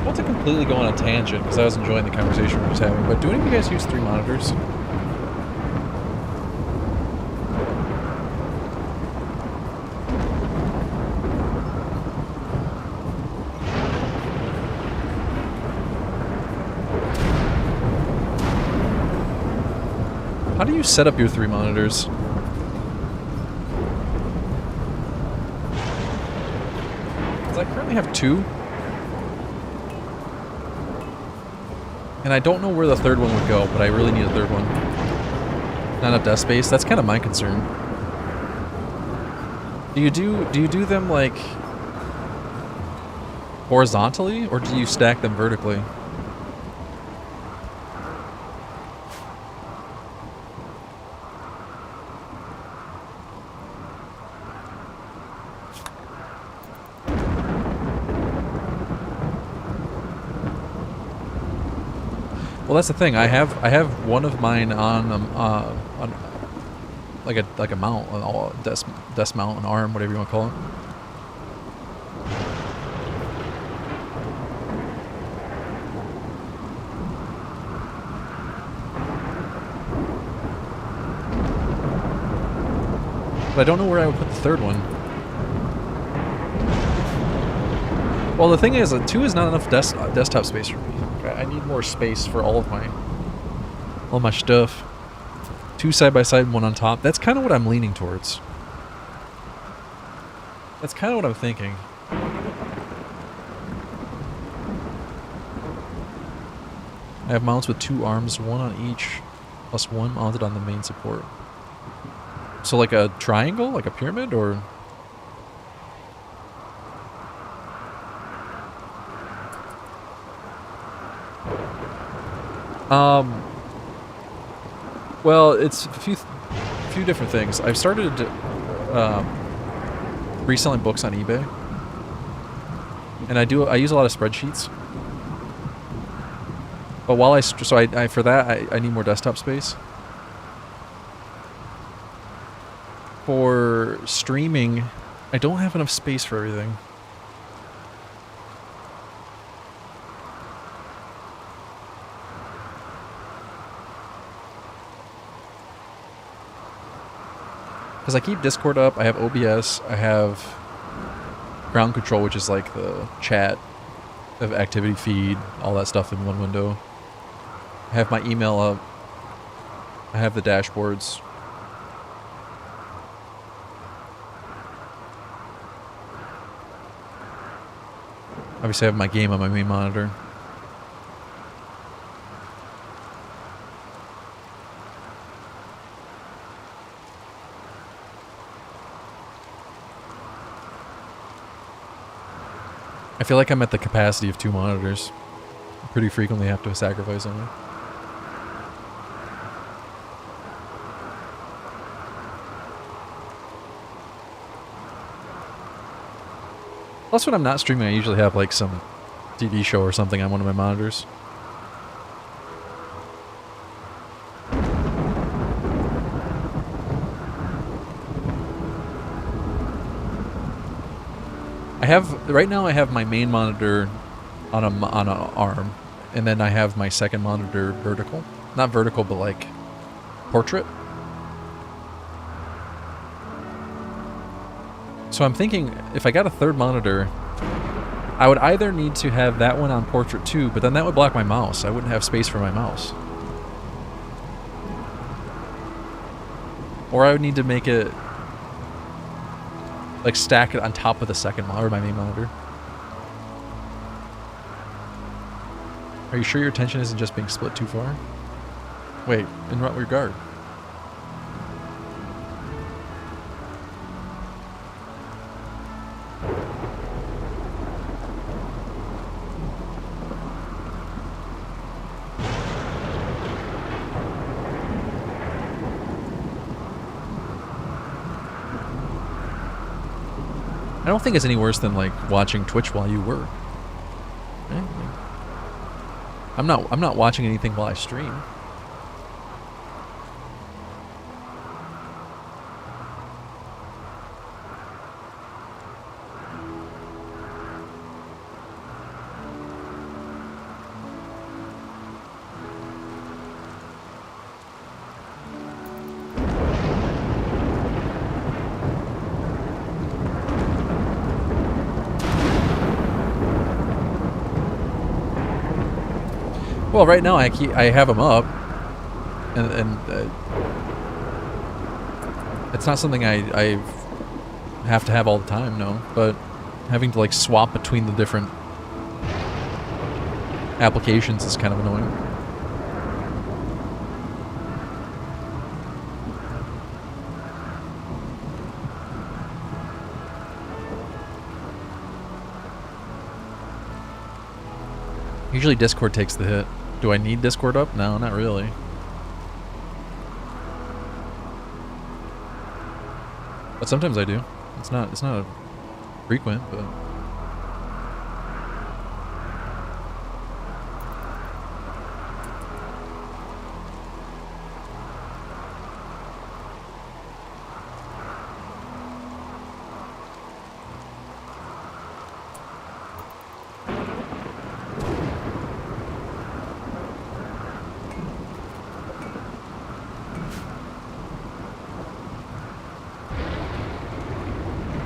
Not to completely go on a tangent, because I was enjoying the conversation we were just having, but do any of you guys use 3 monitors? How do you set up your 3 monitors? Because I currently have 2. And I don't know where the 3rd one would go, but I really need a 3rd one. Not enough desk space? That's kind of my concern. Do you do them like horizontally, or do you stack them vertically? Well, that's the thing. I have one of mine on like a mount, a desk mount, an arm, whatever you want to call it. But I don't know where I would put the 3rd one. Well, the thing is, 2 is not enough desktop space for me. I need more space for all my stuff. 2 side by side, 1 on top. That's kind of what I'm leaning towards. That's kind of what I'm thinking. I have mounts with 2 arms, 1 on each, plus 1 mounted on the main support. So like a triangle, like a pyramid, or... Well, it's a few different things. I've started reselling books on eBay, and I use a lot of spreadsheets. But while for that I need more desktop space. For streaming, I don't have enough space for everything. Because I keep Discord up, I have OBS, I have Ground Control, which is like the chat of activity feed, all that stuff in one window. I have my email up. I have the dashboards. Obviously I have my game on my main monitor. I feel like I'm at the capacity of 2 monitors. I pretty frequently have to sacrifice something. Plus, when I'm not streaming, I usually have like some TV show or something on one of my monitors. Right now I have my main monitor on an arm, and then I have my second monitor vertical. Not vertical, but like portrait. So I'm thinking if I got a third monitor, I would either need to have that one on portrait too, but then that would block my mouse. I wouldn't have space for my mouse. Or I would need to make it like stack it on top of the second monitor, or my main monitor. Are you sure your attention isn't just being split too far? Wait, in what regard? I don't think it's any worse than like watching Twitch while you work. Right? Like, I'm not watching anything while I stream. Well, right now I have them up, and it's not something I have to have all the time, no. But having to like swap between the different applications is kind of annoying. Usually Discord takes the hit. Do I need Discord up? No, not really. But sometimes I do. It's not frequent, but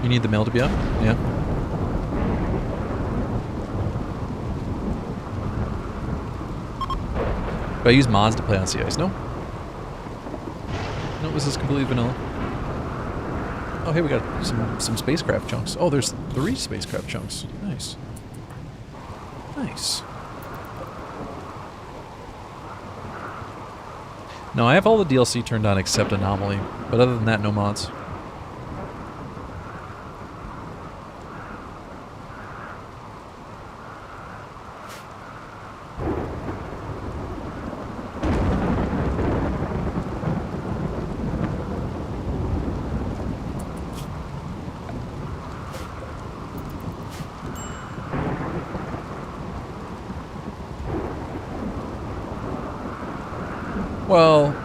you need the mail to be up? Yeah. Do I use mods to play on Sea Ice? No. No, this is completely vanilla. Oh, hey, we got some spacecraft chunks. Oh, there's 3 spacecraft chunks. Nice. Nice. No, I have all the DLC turned on except Anomaly, but other than that, no mods. Well,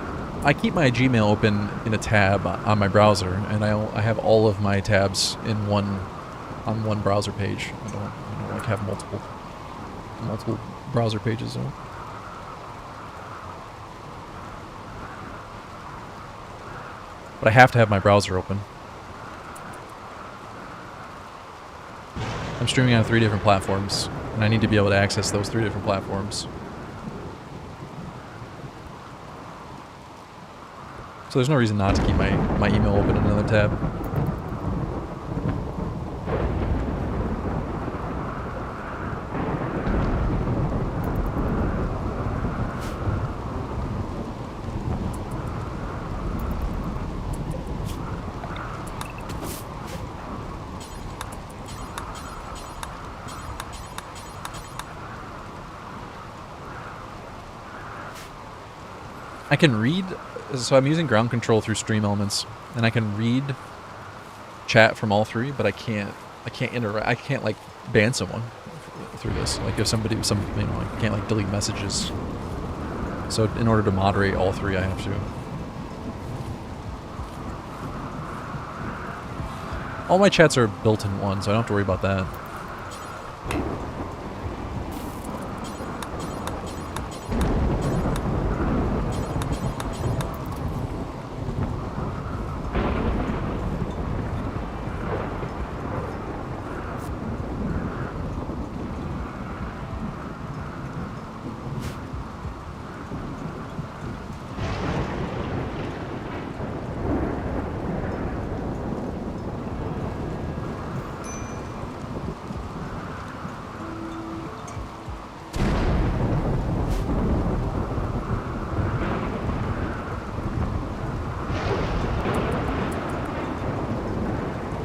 I keep my Gmail open in a tab on my browser, and I have all of my tabs in one browser page. I don't like have multiple browser pages though. But I have to have my browser open. I'm streaming on 3 different platforms, and I need to be able to access those 3 different platforms. So there's no reason not to keep my email open in another tab. I can read, so I'm using ground control through Stream Elements, and I can read chat from all three, but I can't interact. I can't like ban someone through this. Like if somebody, I can't like delete messages. So in order to moderate all three, I have to. All my chats are built in one, so I don't have to worry about that.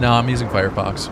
No, I'm using Firefox.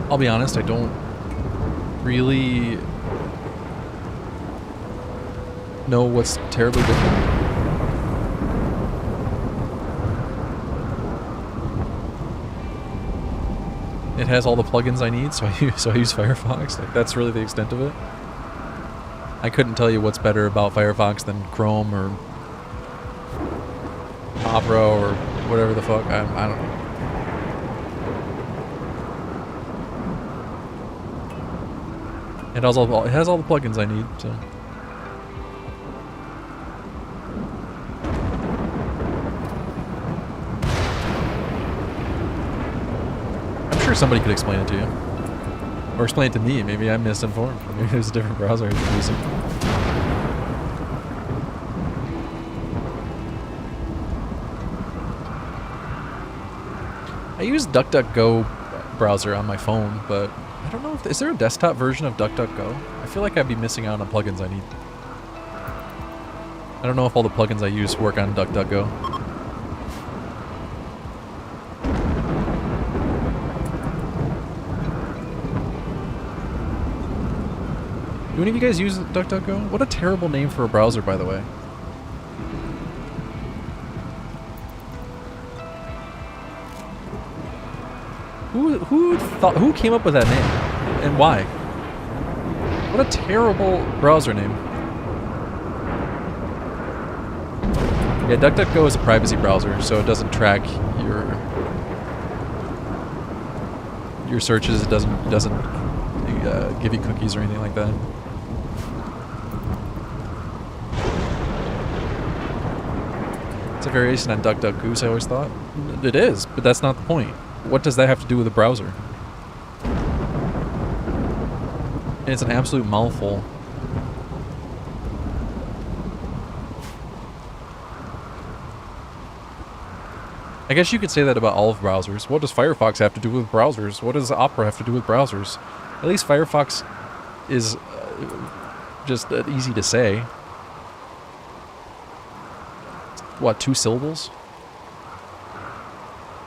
I'll be honest, I don't really know what's terribly different. It has all the plugins I need, so I use Firefox. Like, that's really the extent of it. I couldn't tell you what's better about Firefox than Chrome or Opera or whatever the fuck. I don't know. It has all the plugins I need, so. I'm sure somebody could explain it to you. Or explain it to me. Maybe I'm misinformed. Maybe there's a different browser I'm using. I use DuckDuckGo browser on my phone, but I don't know if is there a desktop version of DuckDuckGo? I feel like I'd be missing out on plugins I need. I don't know if all the plugins I use work on DuckDuckGo. Do any of you guys use DuckDuckGo? What a terrible name for a browser, by the way. Who came up with that name? And why? What a terrible browser name. Yeah, DuckDuckGo is a privacy browser, so it doesn't track your searches. It doesn't give you cookies or anything like that. It's a variation on DuckDuckGoose, I always thought. It is, but that's not the point. What does that have to do with a browser? And it's an absolute mouthful. I guess you could say that about all of browsers. What does Firefox have to do with browsers? What does Opera have to do with browsers? At least Firefox is just easy to say. What, 2 syllables?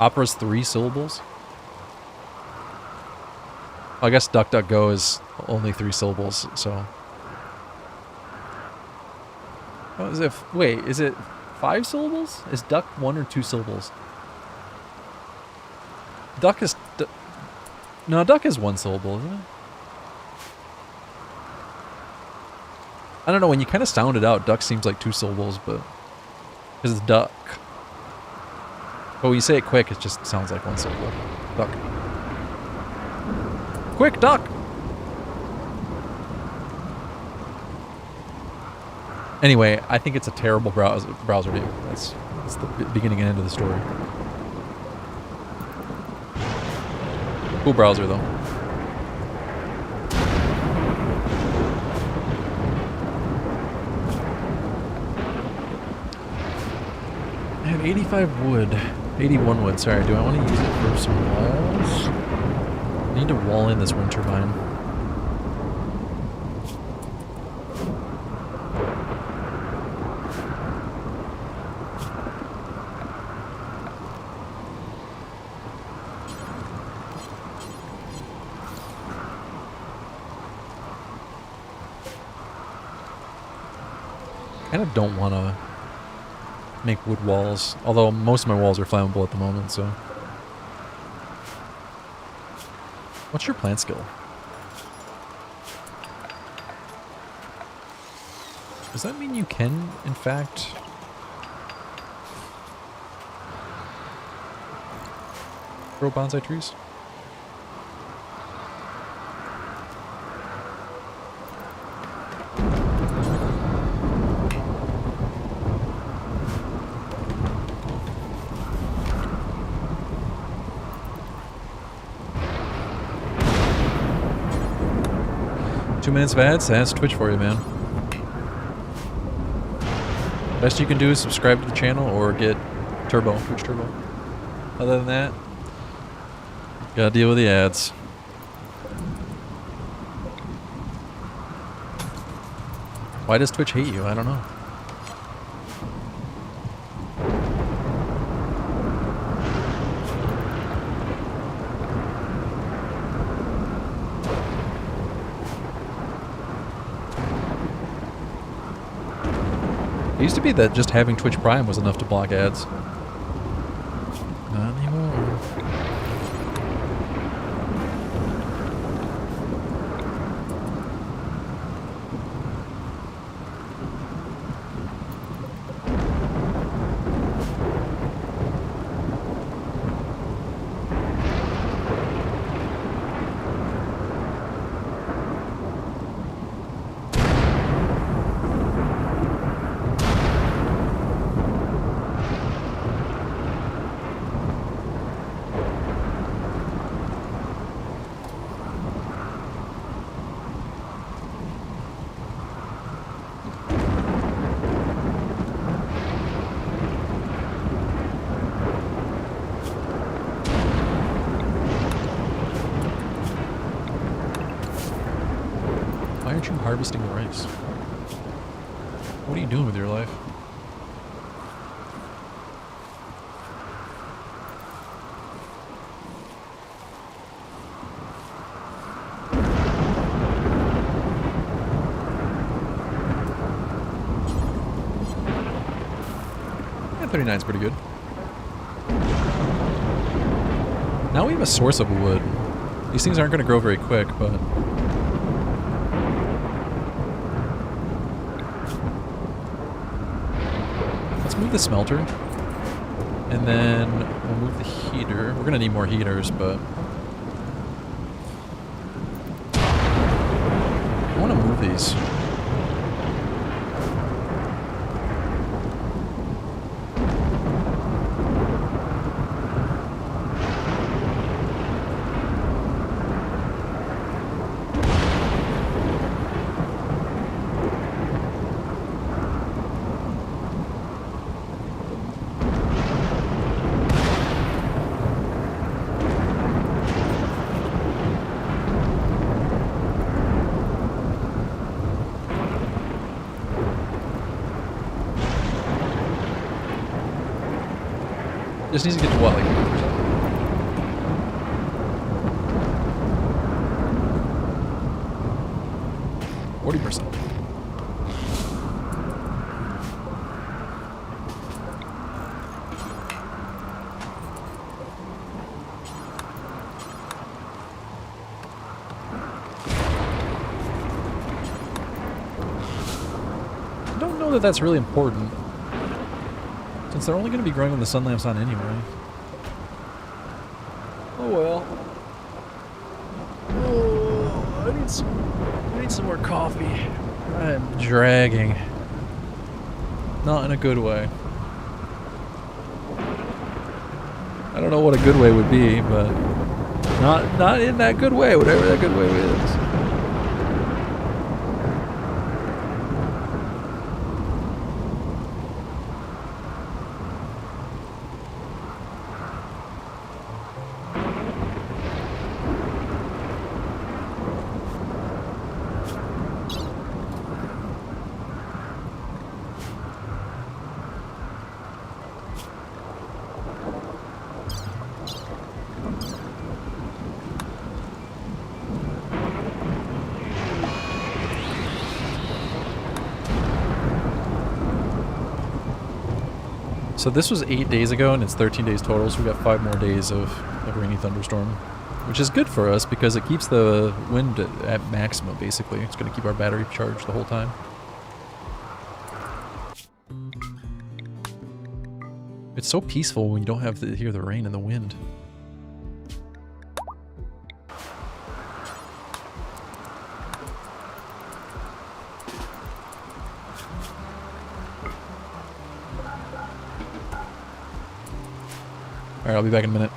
Opera's 3 syllables? I guess DuckDuckGo is only 3 syllables, so. Oh, wait, is it 5 syllables? Is duck 1 or 2 syllables? Duck is... No, duck is 1 syllable, isn't it? I don't know, when you kind of sound it out, duck seems like 2 syllables, but... Because it's duck. But when you say it quick, it just sounds like one syllable. Duck. Quick, duck! Anyway, I think it's a terrible browser view. That's the beginning and end of the story. Cool browser, though. I have 85 wood. 81 wood, sorry. Do I want to use it for some walls? I need to wall in this wind turbine. I kind of don't want to make wood walls, although most of my walls are flammable at the moment, so. What's your plant skill? Does that mean you can, in fact, grow bonsai trees? Minutes of ads, that's Twitch for you, man. Best you can do is subscribe to the channel or get Turbo, Twitch Turbo. Other than that, gotta deal with the ads. Why does Twitch hate you? I don't know. It used to be that just having Twitch Prime was enough to block ads. Not anymore. Harvesting the rice. What are you doing with your life? Yeah, 39's pretty good. Now we have a source of wood. These things aren't going to grow very quick, but move the smelter, and then we'll move the heater. We're gonna need more heaters, but I want to move these. Just needs to get to what, like 40%. I don't know that that's really important, since they're only going to be growing when the sun lamp's on anyway. Oh well. Oh, I need some more coffee. I am dragging. Not in a good way. I don't know what a good way would be, but not in that good way, whatever that good way is. So this was 8 days ago, and it's 13 days total, so we got 5 more days of a rainy thunderstorm, which is good for us because it keeps the wind at maximum, basically. It's going to keep our battery charged the whole time. It's so peaceful when you don't have to hear the rain and the wind. Alright, I'll be back in a minute.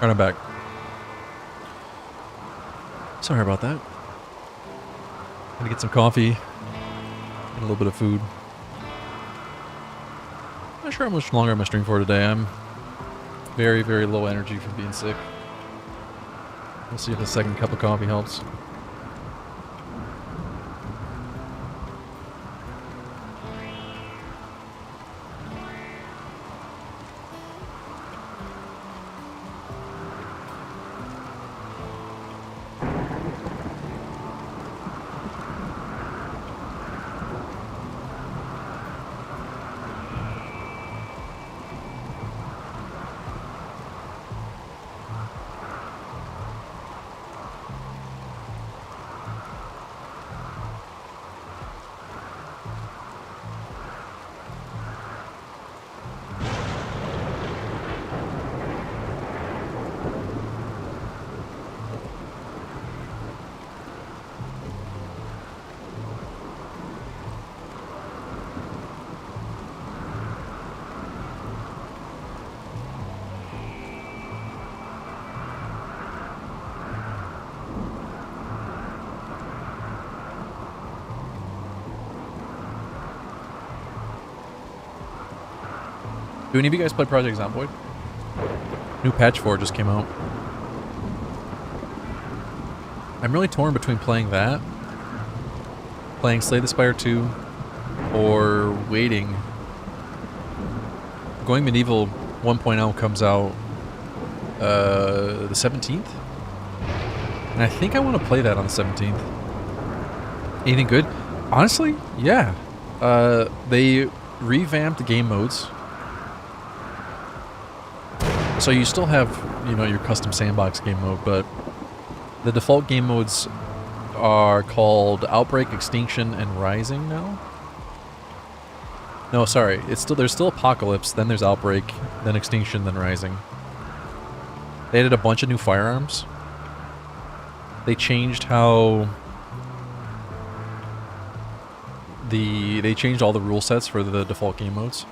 Alright, I'm back. Sorry about that. Gonna get some coffee and a little bit of food. Not sure how much longer I'm gonna stream for today. I'm very, very low energy from being sick. We'll see if the second cup of coffee helps. Do any of you guys play Project Zomboid? New patch 4 just came out. I'm really torn between playing that, playing Slay the Spire 2, or waiting. Going Medieval 1.0 comes out the 17th? And I think I want to play that on the 17th. Anything good? Honestly, yeah. They revamped the game modes. So you still have, you know, your custom sandbox game mode, but the default game modes are called Outbreak, Extinction, and Rising now. No, sorry. There's still Apocalypse, then there's Outbreak, then Extinction, then Rising. They added a bunch of new firearms. They changed how they changed all the rule sets for the default game modes.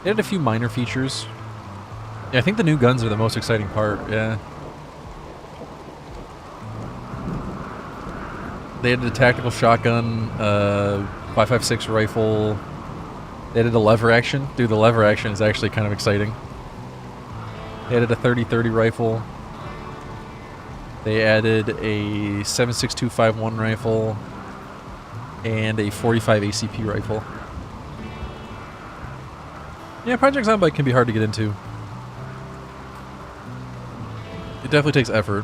They added a few minor features. Yeah, I think the new guns are the most exciting part, yeah. They added a tactical shotgun, 5.56 rifle. They added a lever action. Dude, the lever action is actually kind of exciting. They added a 30-30 rifle. They added a 7.6251 rifle and a 45 ACP rifle. Yeah, Project Zomboid can be hard to get into. It definitely takes effort.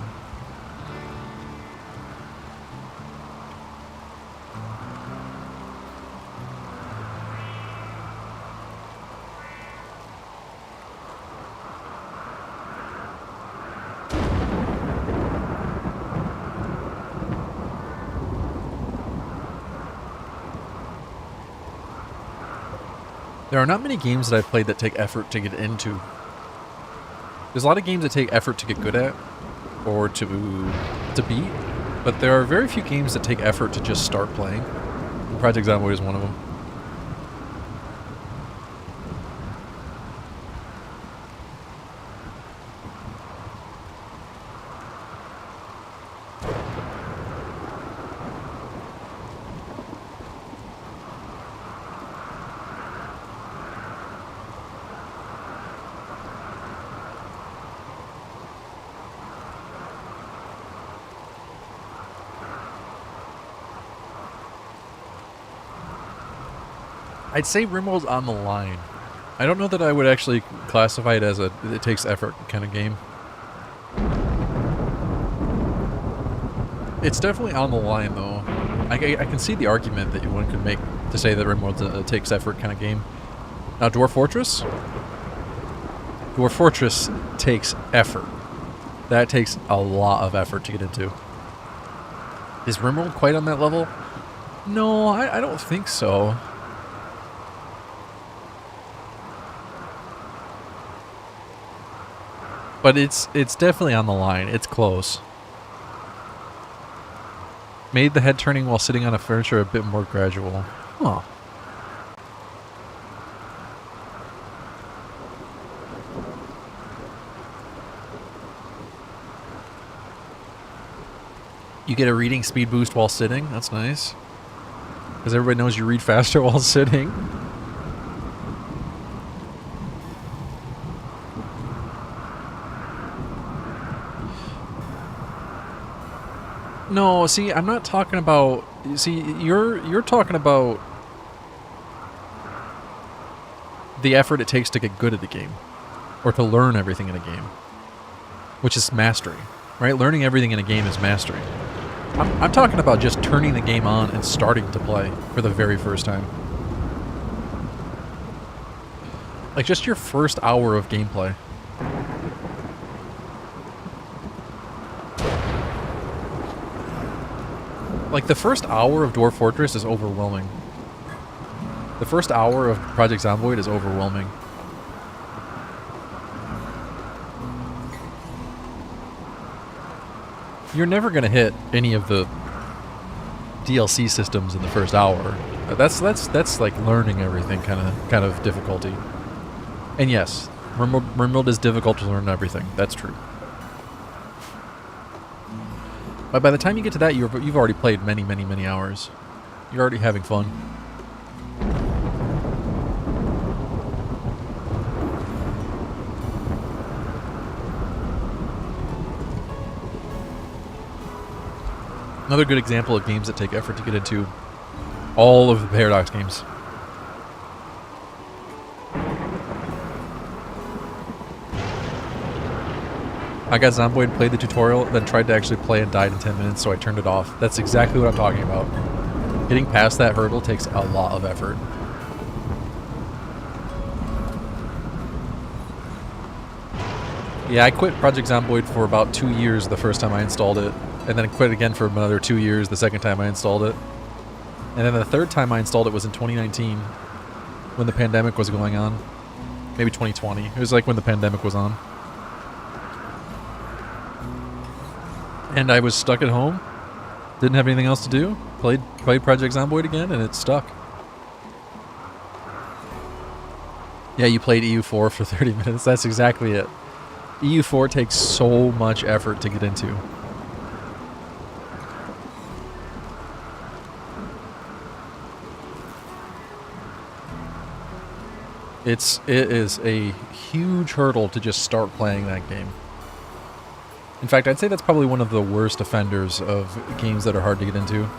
There are not many games that I've played that take effort to get into. There's a lot of games that take effort to get good at, or to beat, but there are very few games that take effort to just start playing. And Project Zomboid is one of them. I'd say RimWorld's on the line. I don't know that I would actually classify it as it takes effort kind of game. It's definitely on the line, though. I can see the argument that one could make to say that RimWorld's a takes effort kind of game. Now, Dwarf Fortress? Dwarf Fortress takes effort. That takes a lot of effort to get into. Is RimWorld quite on that level? No, I don't think so. But it's definitely on the line. It's close. Made the head turning while sitting on a furniture a bit more gradual. Huh. You get a reading speed boost while sitting. That's nice. Because everybody knows you read faster while sitting. No, see, I'm not talking about... See, you're talking about the effort it takes to get good at the game. Or to learn everything in a game. Which is mastery. Right? Learning everything in a game is mastery. I'm talking about just turning the game on and starting to play for the very first time. Like, just your first hour of gameplay. Like, the first hour of Dwarf Fortress is overwhelming. The first hour of Project Zomboid is overwhelming. You're never going to hit any of the DLC systems in the first hour. That's like learning everything kind of difficulty. And yes, RimWorld is difficult to learn everything. That's true. But by the time you get to that, you've already played many hours. You're already having fun. Another good example of games that take effort to get into. All of the Paradox games. I got Zomboid, played the tutorial, then tried to actually play and died in 10 minutes, so I turned it off. That's exactly what I'm talking about. Getting past that hurdle takes a lot of effort. Yeah, I quit Project Zomboid for about 2 years the first time I installed it, and then quit again for another 2 years the second time I installed it. And then the third time I installed it was in 2019, when the pandemic was going on. Maybe 2020. It was like when the pandemic was on. And I was stuck at home, didn't have anything else to do, played Project Zomboid again, and it stuck. Yeah, you played EU4 for 30 minutes, that's exactly it. EU4 takes so much effort to get into. It is a huge hurdle to just start playing that game. In fact, I'd say that's probably one of the worst offenders of games that are hard to get into.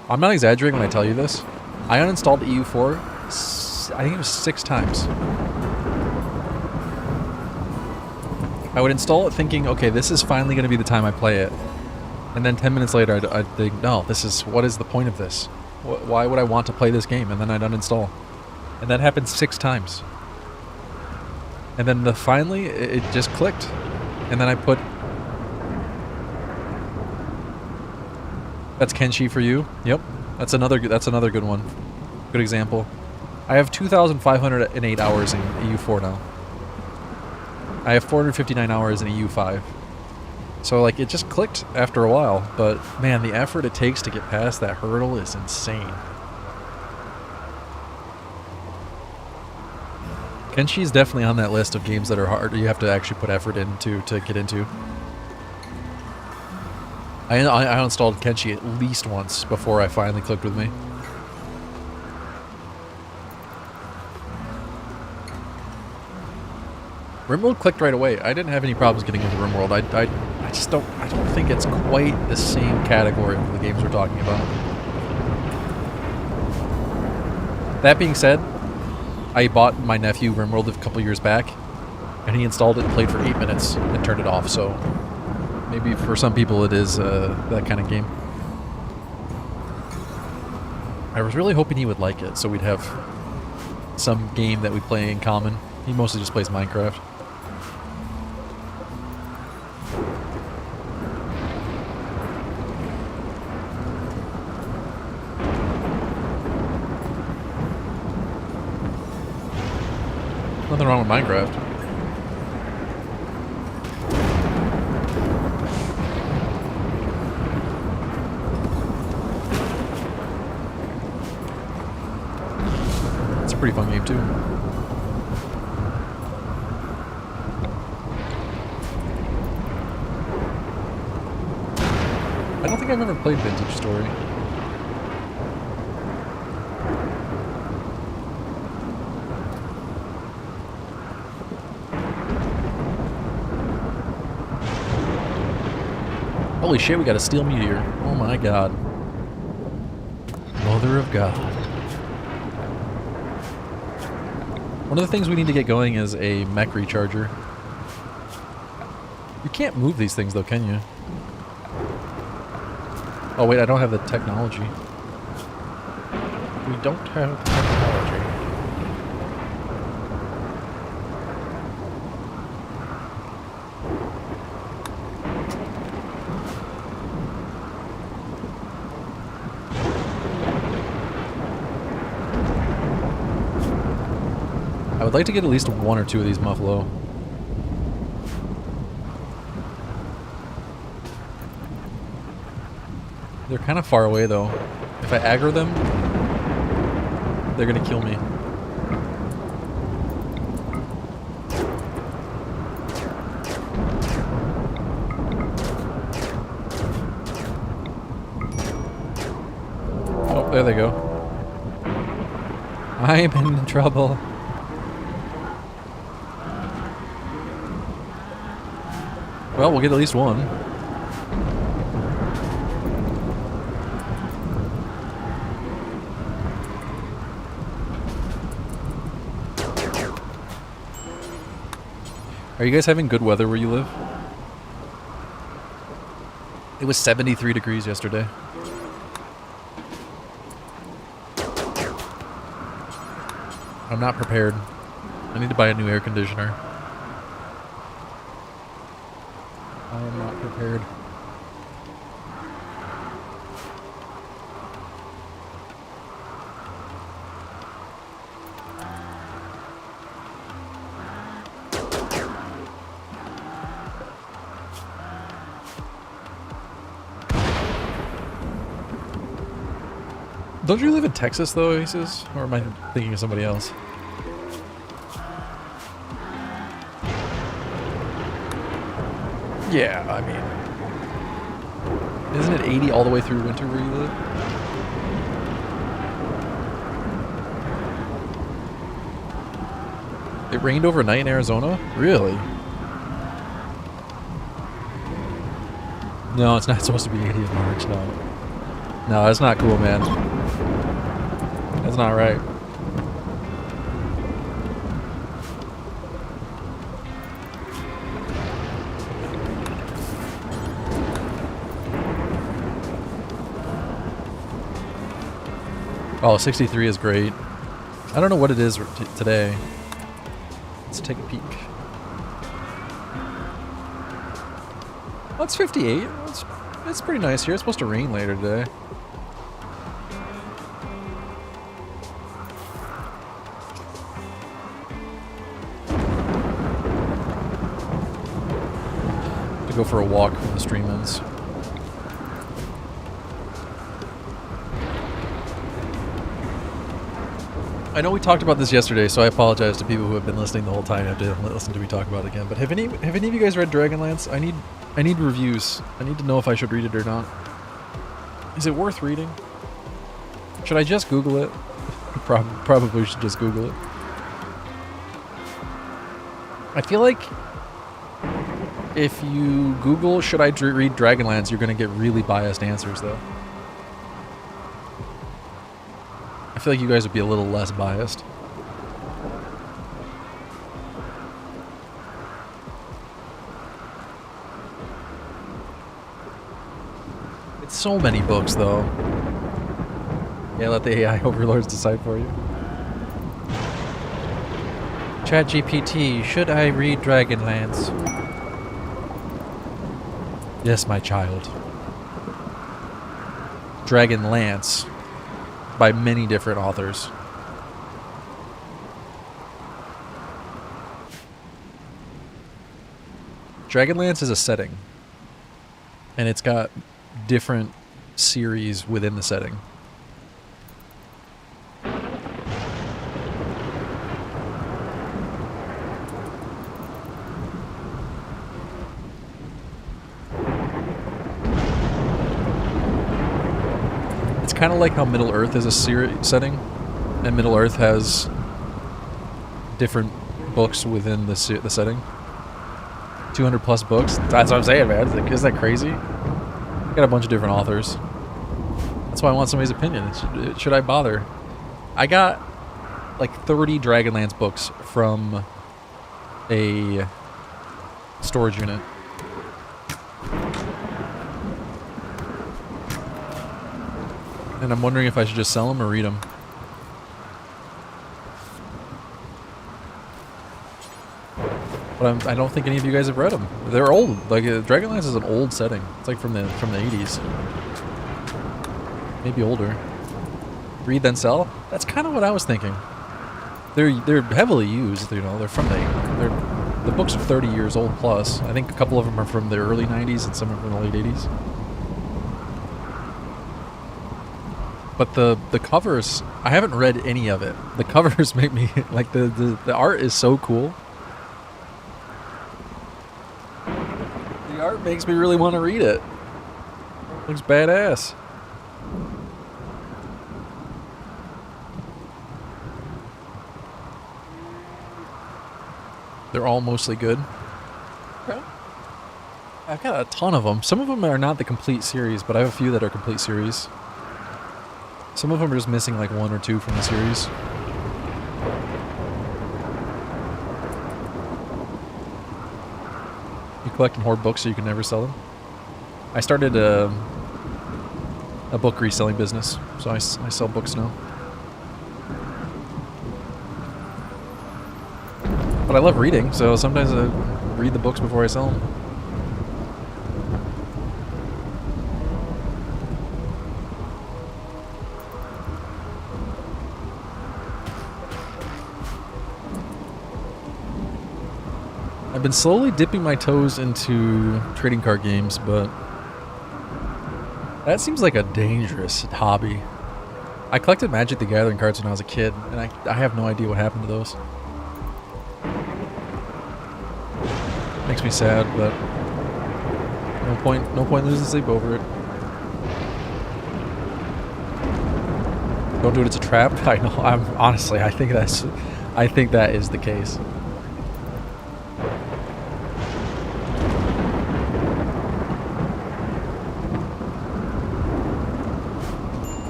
I'm not exaggerating when I tell you this. I uninstalled EU4, I think it was 6 times. I would install it thinking, okay, this is finally going to be the time I play it. And then 10 minutes later, I'd think, no, what is the point of this? Why would I want to play this game? And then I'd uninstall. And that happened 6 times. And then finally, it just clicked. And then I put... That's Kenshi for you. Yep. That's another good one. Good example. I have 2,508 hours in EU4 now. I have 459 hours in EU5. So, like, it just clicked after a while. But, man, the effort it takes to get past that hurdle is insane. Kenshi is definitely on that list of games that are hard. You have to actually put effort into to get into. I installed Kenshi at least once before I finally clicked with me. RimWorld clicked right away. I didn't have any problems getting into RimWorld. I just don't think it's quite the same category of the games we're talking about. That being said, I bought my nephew RimWorld a couple years back, and he installed it and played for 8 minutes and turned it off, so maybe for some people it is that kind of game. I was really hoping he would like it, so we'd have some game that we play in common. He mostly just plays Minecraft. Nothing wrong with Minecraft. It's a pretty fun game too. I don't think I've ever played Vintage Story. Holy shit, we got a steel meteor. Oh my god. Mother of God. One of the things we need to get going is a mech recharger. You can't move these things though, can you? Oh wait, I don't have the technology. We don't have the technology. I would like to get at least one or two of these Muffalo. They're kind of far away though. If I aggro them, they're gonna kill me. Oh, there they go. I'm in trouble. Well, we'll get at least one. Are you guys having good weather where you live? It was 73 degrees yesterday. I'm not prepared. I need to buy a new air conditioner. I am not prepared. Don't you live in Texas though, Aces? Or am I thinking of somebody else? Yeah, I mean... Isn't it 80 all the way through winter where you live? It rained overnight in Arizona? Really? No, it's not supposed to be 80 in March, no. No, that's not cool, man. That's not right. Oh, 63 is great. I don't know what it is today. Let's take a peek. Oh, it's 58. It's pretty nice here. It's supposed to rain later today. To go for a walk when the stream ends. I know we talked about this yesterday, so I apologize to people who have been listening the whole time and have to listen to me talk about it again. But have any of you guys read Dragonlance? I need reviews. I need to know if I should read it or not. Is it worth reading? Should I just Google it? Probably should just Google it. I feel like if you Google should I read Dragonlance, you're going to get really biased answers though. I feel like you guys would be a little less biased. It's so many books, though. Yeah, let the AI overlords decide for you. ChatGPT, should I read Dragonlance? Yes, my child. Dragonlance. By many different authors. Dragonlance is a setting. And it's got different series within the setting. kind of like how Middle Earth is a setting, and Middle Earth has different books within the setting. 200 plus books. That's what I'm saying, man. Like, isn't that crazy? Got a bunch of different authors. That's why I want somebody's opinion. Should I bother? I got like 30 Dragonlance books from a storage unit. And I'm wondering if I should just sell them or read them. But I don't think any of you guys have read them. They're old. Like Dragonlance is an old setting. It's like from the 80s, maybe older. Read then sell. That's kind of what I was thinking. They're heavily used. You know, the books are 30 years old plus. I think a couple of them are from the early 90s and some are from the late 80s. But the covers, I haven't read any of it. The covers make me like the art is so cool. The art makes me really want to read it. Looks badass. They're all mostly good. Okay. I've got a ton of them. Some of them are not the complete series, but I have a few that are complete series. Some of them are just missing like 1 or 2 from the series. You collect and hoard books so you can never sell them. I started a book reselling business, so I sell books now. But I love reading, so sometimes I read the books before I sell them. I've been slowly dipping my toes into trading card games, but that seems like a dangerous hobby. I collected Magic the Gathering cards when I was a kid, and I have no idea what happened to those. Makes me sad, but no point losing sleep over it. Don't do it, it's a trap. I know. I think that is the case.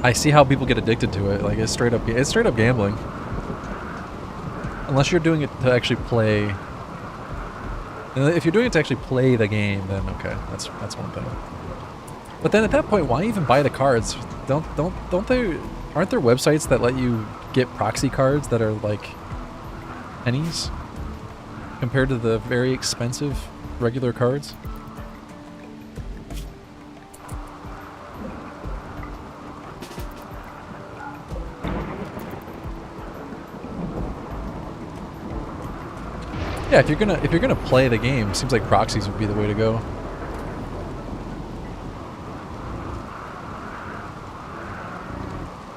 I see how people get addicted to it. Like it's straight up gambling. Unless you're doing it to actually play. If you're doing it to actually play the game, then okay, that's one thing. But then at that point, why even buy the cards? Aren't there websites that let you get proxy cards that are like pennies compared to the very expensive regular cards? Yeah, if you're gonna play the game, seems like proxies would be the way to go.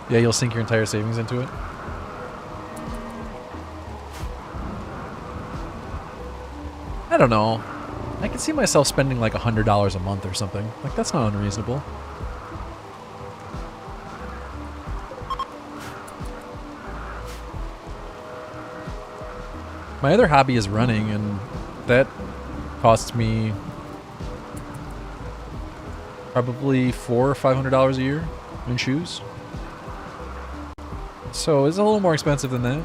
Yeah, you'll sink your entire savings into it. I don't know. I can see myself spending like $100 a month or something. Like that's not unreasonable. My other hobby is running, and that costs me probably $400 or $500 a year in shoes. So it's a little more expensive than that.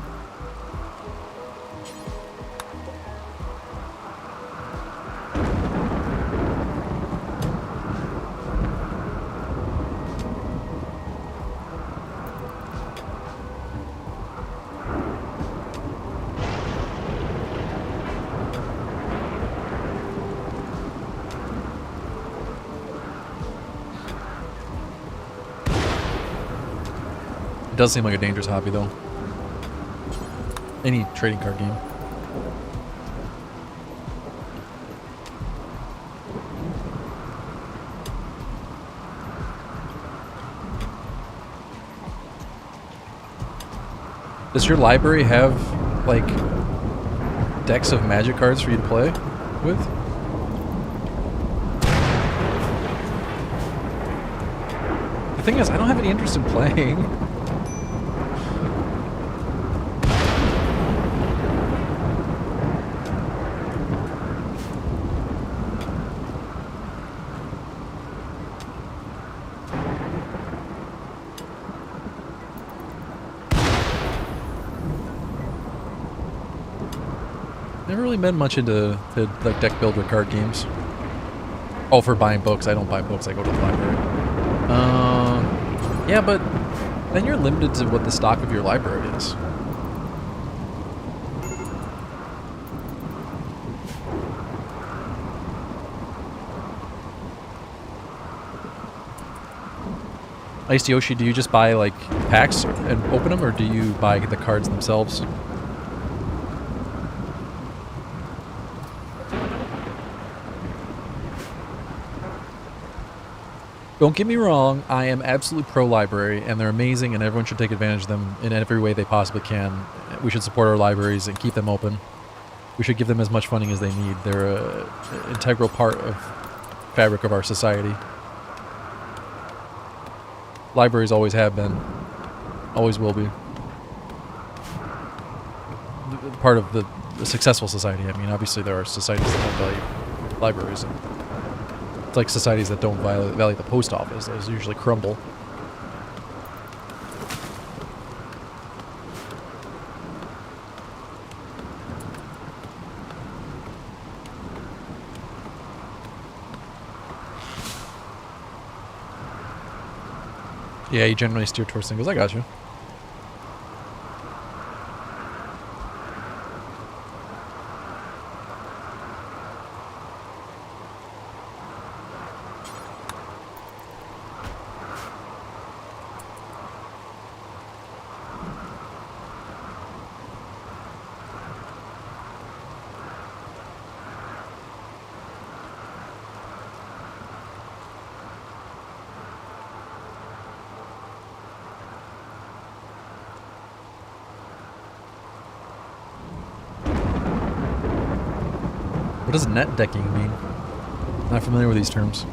It does seem like a dangerous hobby, though. Any trading card game. Does your library have, like, decks of Magic cards for you to play with? thing is, I don't have any interest in playing. Never really been much into like deck builder card games. Oh, for buying books. I don't buy books. I go to the library. Yeah, but then you're limited to what the stock of your library is. Ice Yoshi, do you just buy like packs and open them, or do you buy the cards themselves? Don't get me wrong, I am absolutely pro-library, and they're amazing, and everyone should take advantage of them in every way they possibly can. We should support our libraries and keep them open. We should give them as much funding as they need. They're an integral part of fabric of our society. Libraries always have been. Always will be. Part of the successful society. I mean, obviously there are societies that don't value libraries, and it's like societies that don't value the post office. Those usually crumble. Yeah, you generally steer towards singles. I got you. What does net decking mean? Not familiar with these terms.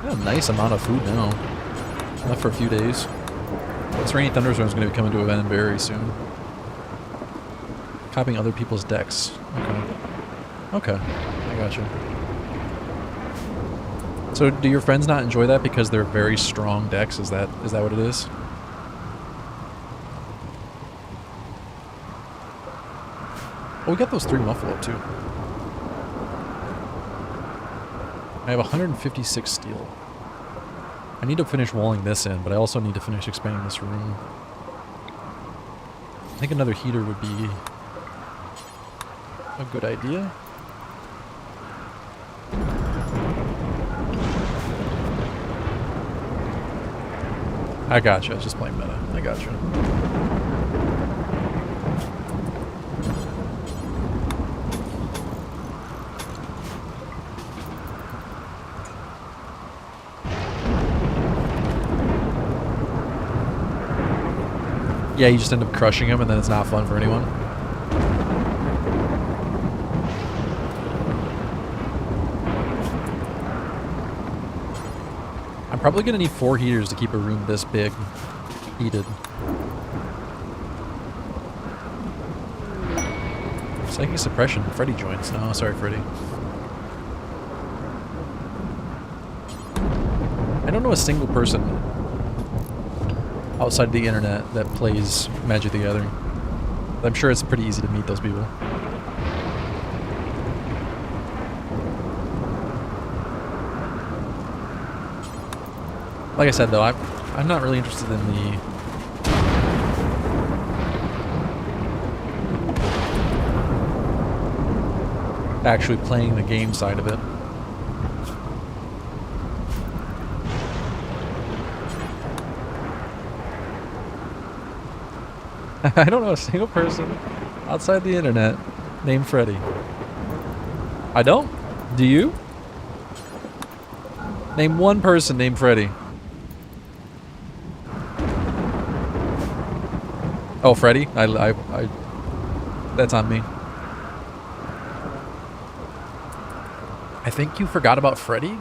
Got a nice amount of food now. Left for a few days. This Rainy Thunderstorm is going to be coming to an end very soon. Copying other people's decks. Okay. Okay. I gotcha. So do your friends not enjoy that because they're very strong decks? Is that what it is? Oh, we got those 3 Muffalo too. I have 156 steel. I need to finish walling this in, but I also need to finish expanding this room. I think another heater would be a good idea. I gotcha. Just playing meta. I gotcha. Yeah, you just end up crushing him, and then it's not fun for anyone. I'm probably going to need 4 heaters to keep a room this big heated. Psychic Suppression. Freddy joins. No, sorry, Freddy. I don't know a single person outside the internet that plays Magic the Gathering. I'm sure it's pretty easy to meet those people. Like I said, though, I'm not really interested in the actually playing the game side of it. I don't know a single person outside the internet named Freddy. I don't? Do you? Name one person named Freddy. Oh, Freddy? I that's on me. I think you forgot about Freddy?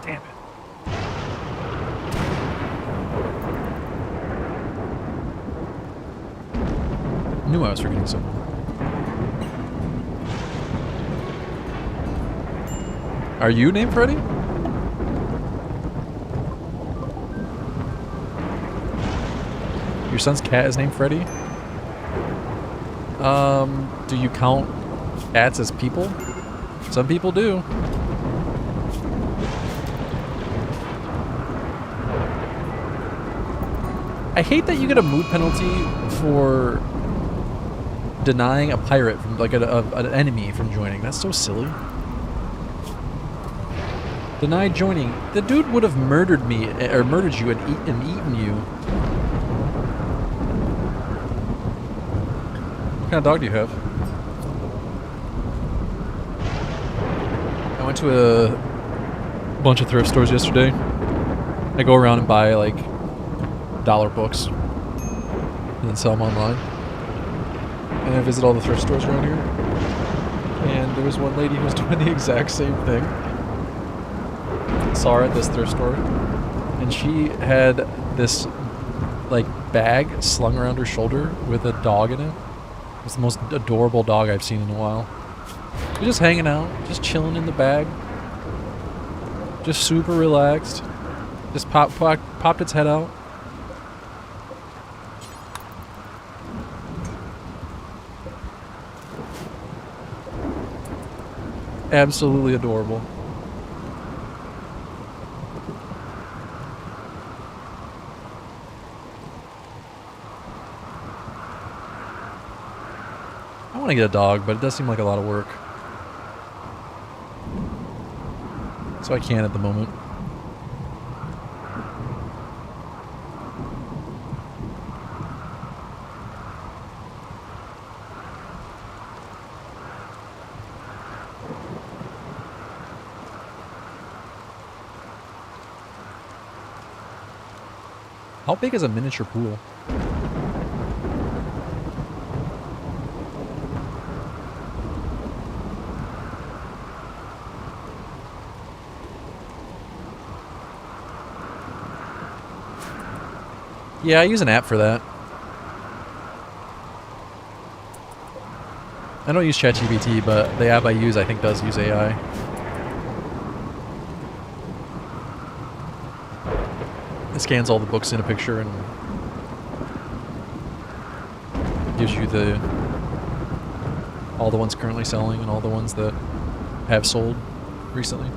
Damn it. Knew I was forgetting someone. Are you named Freddy? Your son's cat is named Freddy? Do you count cats as people? Some people do. I hate that you get a mood penalty for denying a pirate from like an enemy from joining. That's so silly. Denied joining. The dude would have murdered me or murdered you and eaten you. What kind of dog do you have? I went to a bunch of thrift stores yesterday. I go around and buy like dollar books and then sell them online. And I visit all the thrift stores around here. And there was one lady who was doing the exact same thing. Saw her at this thrift store, and she had this like bag slung around her shoulder with a dog in it. It was the most adorable dog I've seen in a while. She's just hanging out, just chilling in the bag, just super relaxed. Just popped its head out. Absolutely adorable. I want to get a dog, but it does seem like a lot of work. So I can't at the moment. How big is a miniature pool? Yeah, I use an app for that. I don't use ChatGPT, but the app I use, I think, does use AI. It scans all the books in a picture and gives you all the ones currently selling and all the ones that have sold recently.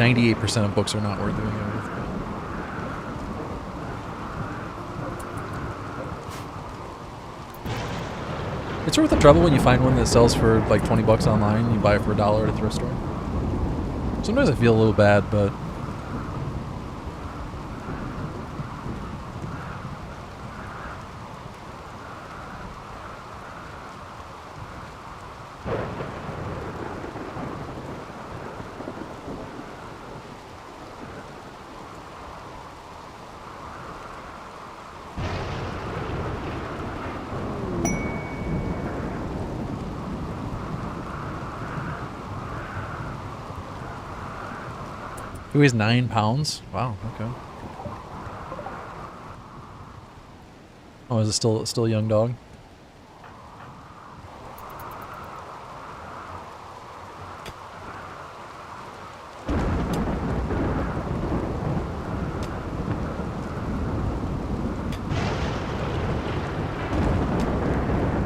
%of books are not worth doing it with. It's worth the trouble when you find one that sells for like 20 bucks online and you buy it for $1 at a thrift store. Sometimes I feel a little bad, but he weighs 9 pounds. Wow. Okay. Oh, is it still a young dog?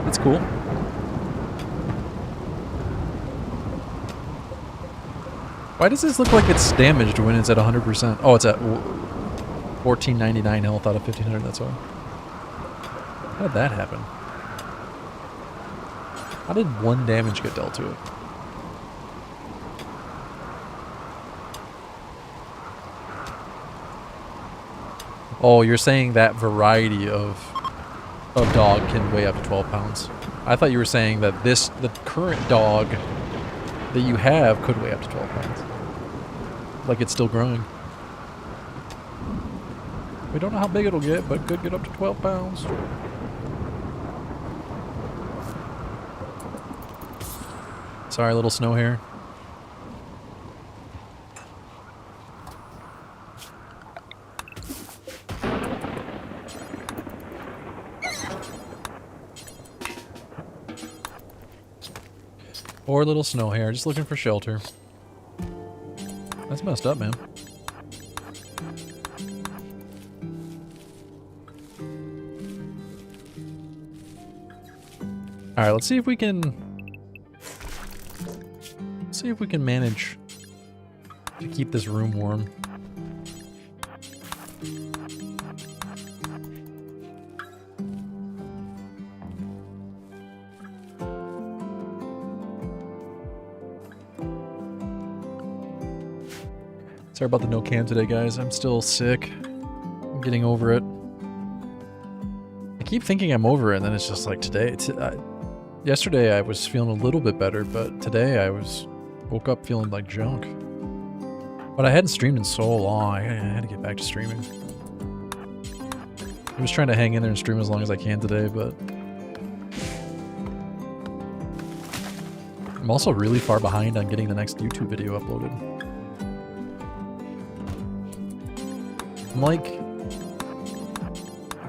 That's cool. Why does this look like it's damaged when it's at 100%? Oh, it's at 1499 health out of 1500, that's why. How did that happen? How did 1 damage get dealt to it? Oh, you're saying that variety of dog can weigh up to 12 pounds. I thought you were saying that the current dog that you have could weigh up to 12 pounds. Like it's still growing. We don't know how big it'll get, but could get up to 12 pounds. Sorry, little snow hair. Poor little snow hair, just looking for shelter. That's messed up, man. Alright, let's see if we can manage to keep this room warm. Sorry about the no cam today, guys. I'm still sick. I'm getting over it. I keep thinking I'm over it, and then it's just like today. Yesterday I was feeling a little bit better, but today I woke up feeling like junk. But I hadn't streamed in so long. I had to get back to streaming. I was trying to hang in there and stream as long as I can today, but I'm also really far behind on getting the next YouTube video uploaded. I'm like,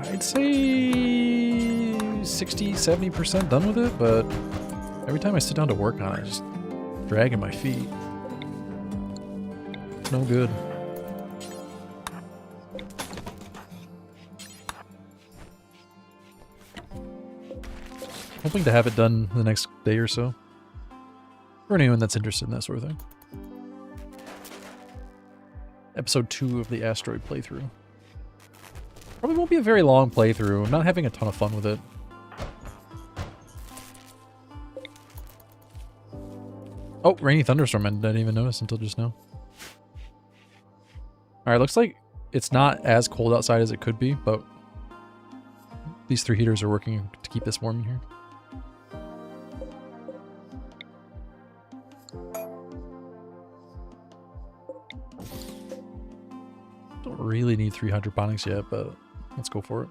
I'd say 60-70% done with it, but every time I sit down to work on it, I just dragging my feet. It's no good. Hoping to have it done the next day or so. For anyone that's interested in that sort of thing. Episode 2 of the Asteroid playthrough. Probably won't be a very long playthrough. I'm not having a ton of fun with it. Oh, rainy thunderstorm. I didn't even notice until just now. Alright, looks like it's not as cold outside as it could be, but these 3 heaters are working to keep this warm in here. Don't really need 3 hydroponics yet, but let's go for it.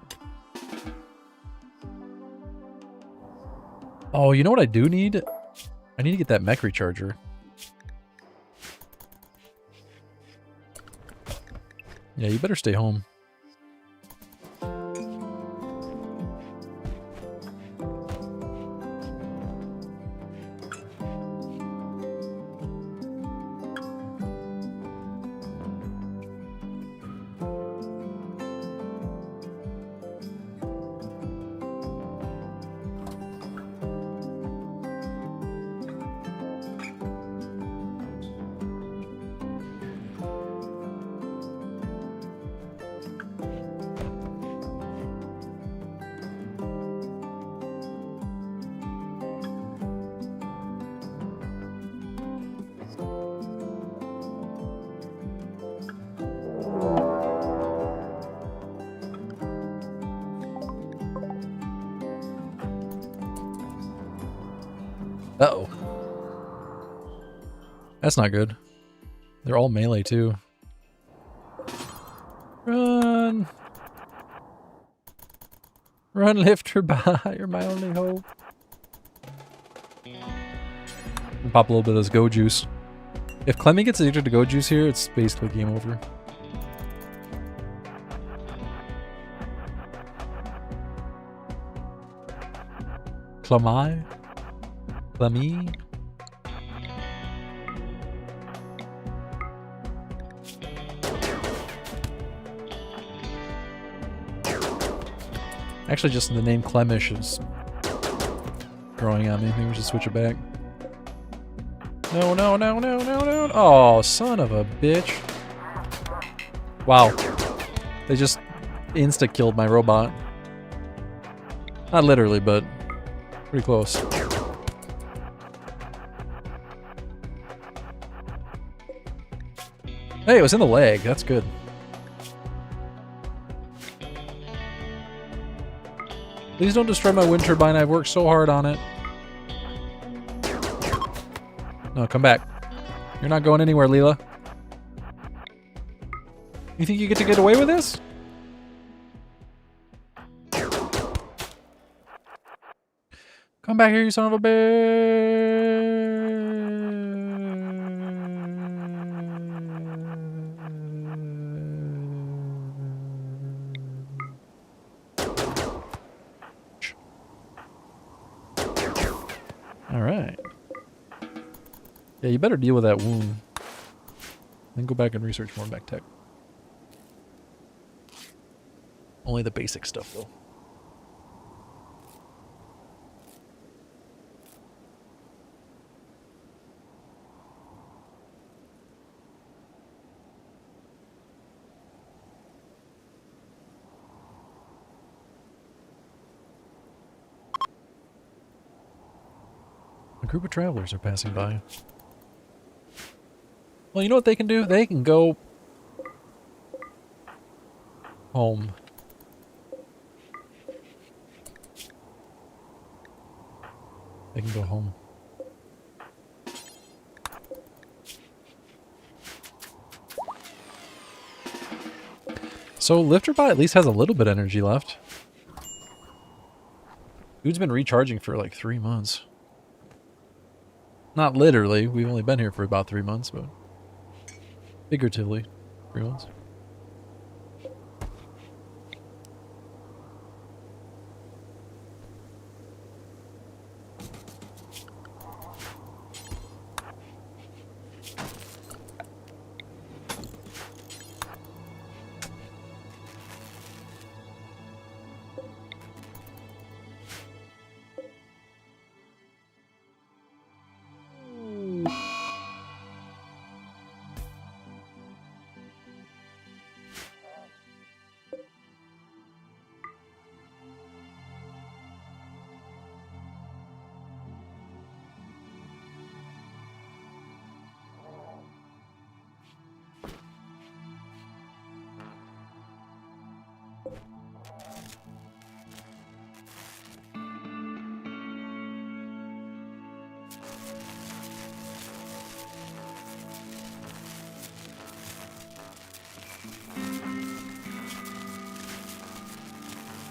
Oh, you know what I do need? I need to get that mech recharger. Yeah, you better stay home. Uh-oh. That's not good. They're all melee, too. Run! Run, lift her by. You're my only hope. Pop a little bit of this go juice. If Clemmy gets addicted to go juice here, it's basically game over. Clemmy? Clemmy? Actually, just the name Clemish is growing on me. Maybe we should switch it back. No, no, no, no, no, no. Oh, son of a bitch. Wow. They just insta-killed my robot. Not literally, but pretty close. Hey, it was in the leg. That's good. Please don't destroy my wind turbine. I've worked so hard on it. No, come back. You're not going anywhere, Leela. You think you get away with this? Come back here, you son of a bitch. All right. Yeah, you better deal with that wound. Then go back and research more back tech. Only the basic stuff, though. A group of travelers are passing by. Well, you know what they can do? They can go home. They can go home. So Lifterbot at least has a little bit of energy left. Dude's been recharging for like 3 months. Not literally. We've only been here for about 3 months, but figuratively, 3 months.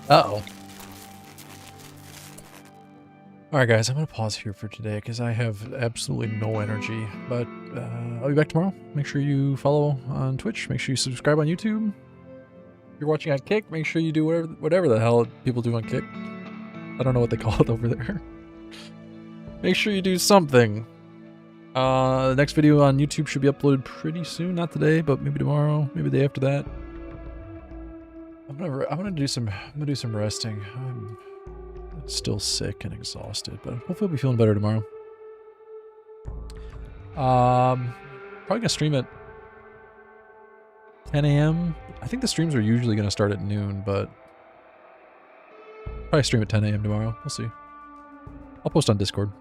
Uh-oh. Alright guys, I'm going to pause here for today because I have absolutely no energy. But I'll be back tomorrow. Make sure you follow on Twitch. Make sure you subscribe on YouTube. If you're watching on Kick, make sure you do whatever the hell people do on Kick. I don't know what they call it over there. Make sure you do something. The next video on YouTube should be uploaded pretty soon. Not today, but maybe tomorrow. Maybe the day after that. I'm gonna do some resting. I'm still sick and exhausted, but hopefully I'll be feeling better tomorrow. Probably gonna stream at 10 a.m. I think the streams are usually gonna start at noon, but probably stream at 10 a.m. tomorrow. We'll see. I'll post on Discord.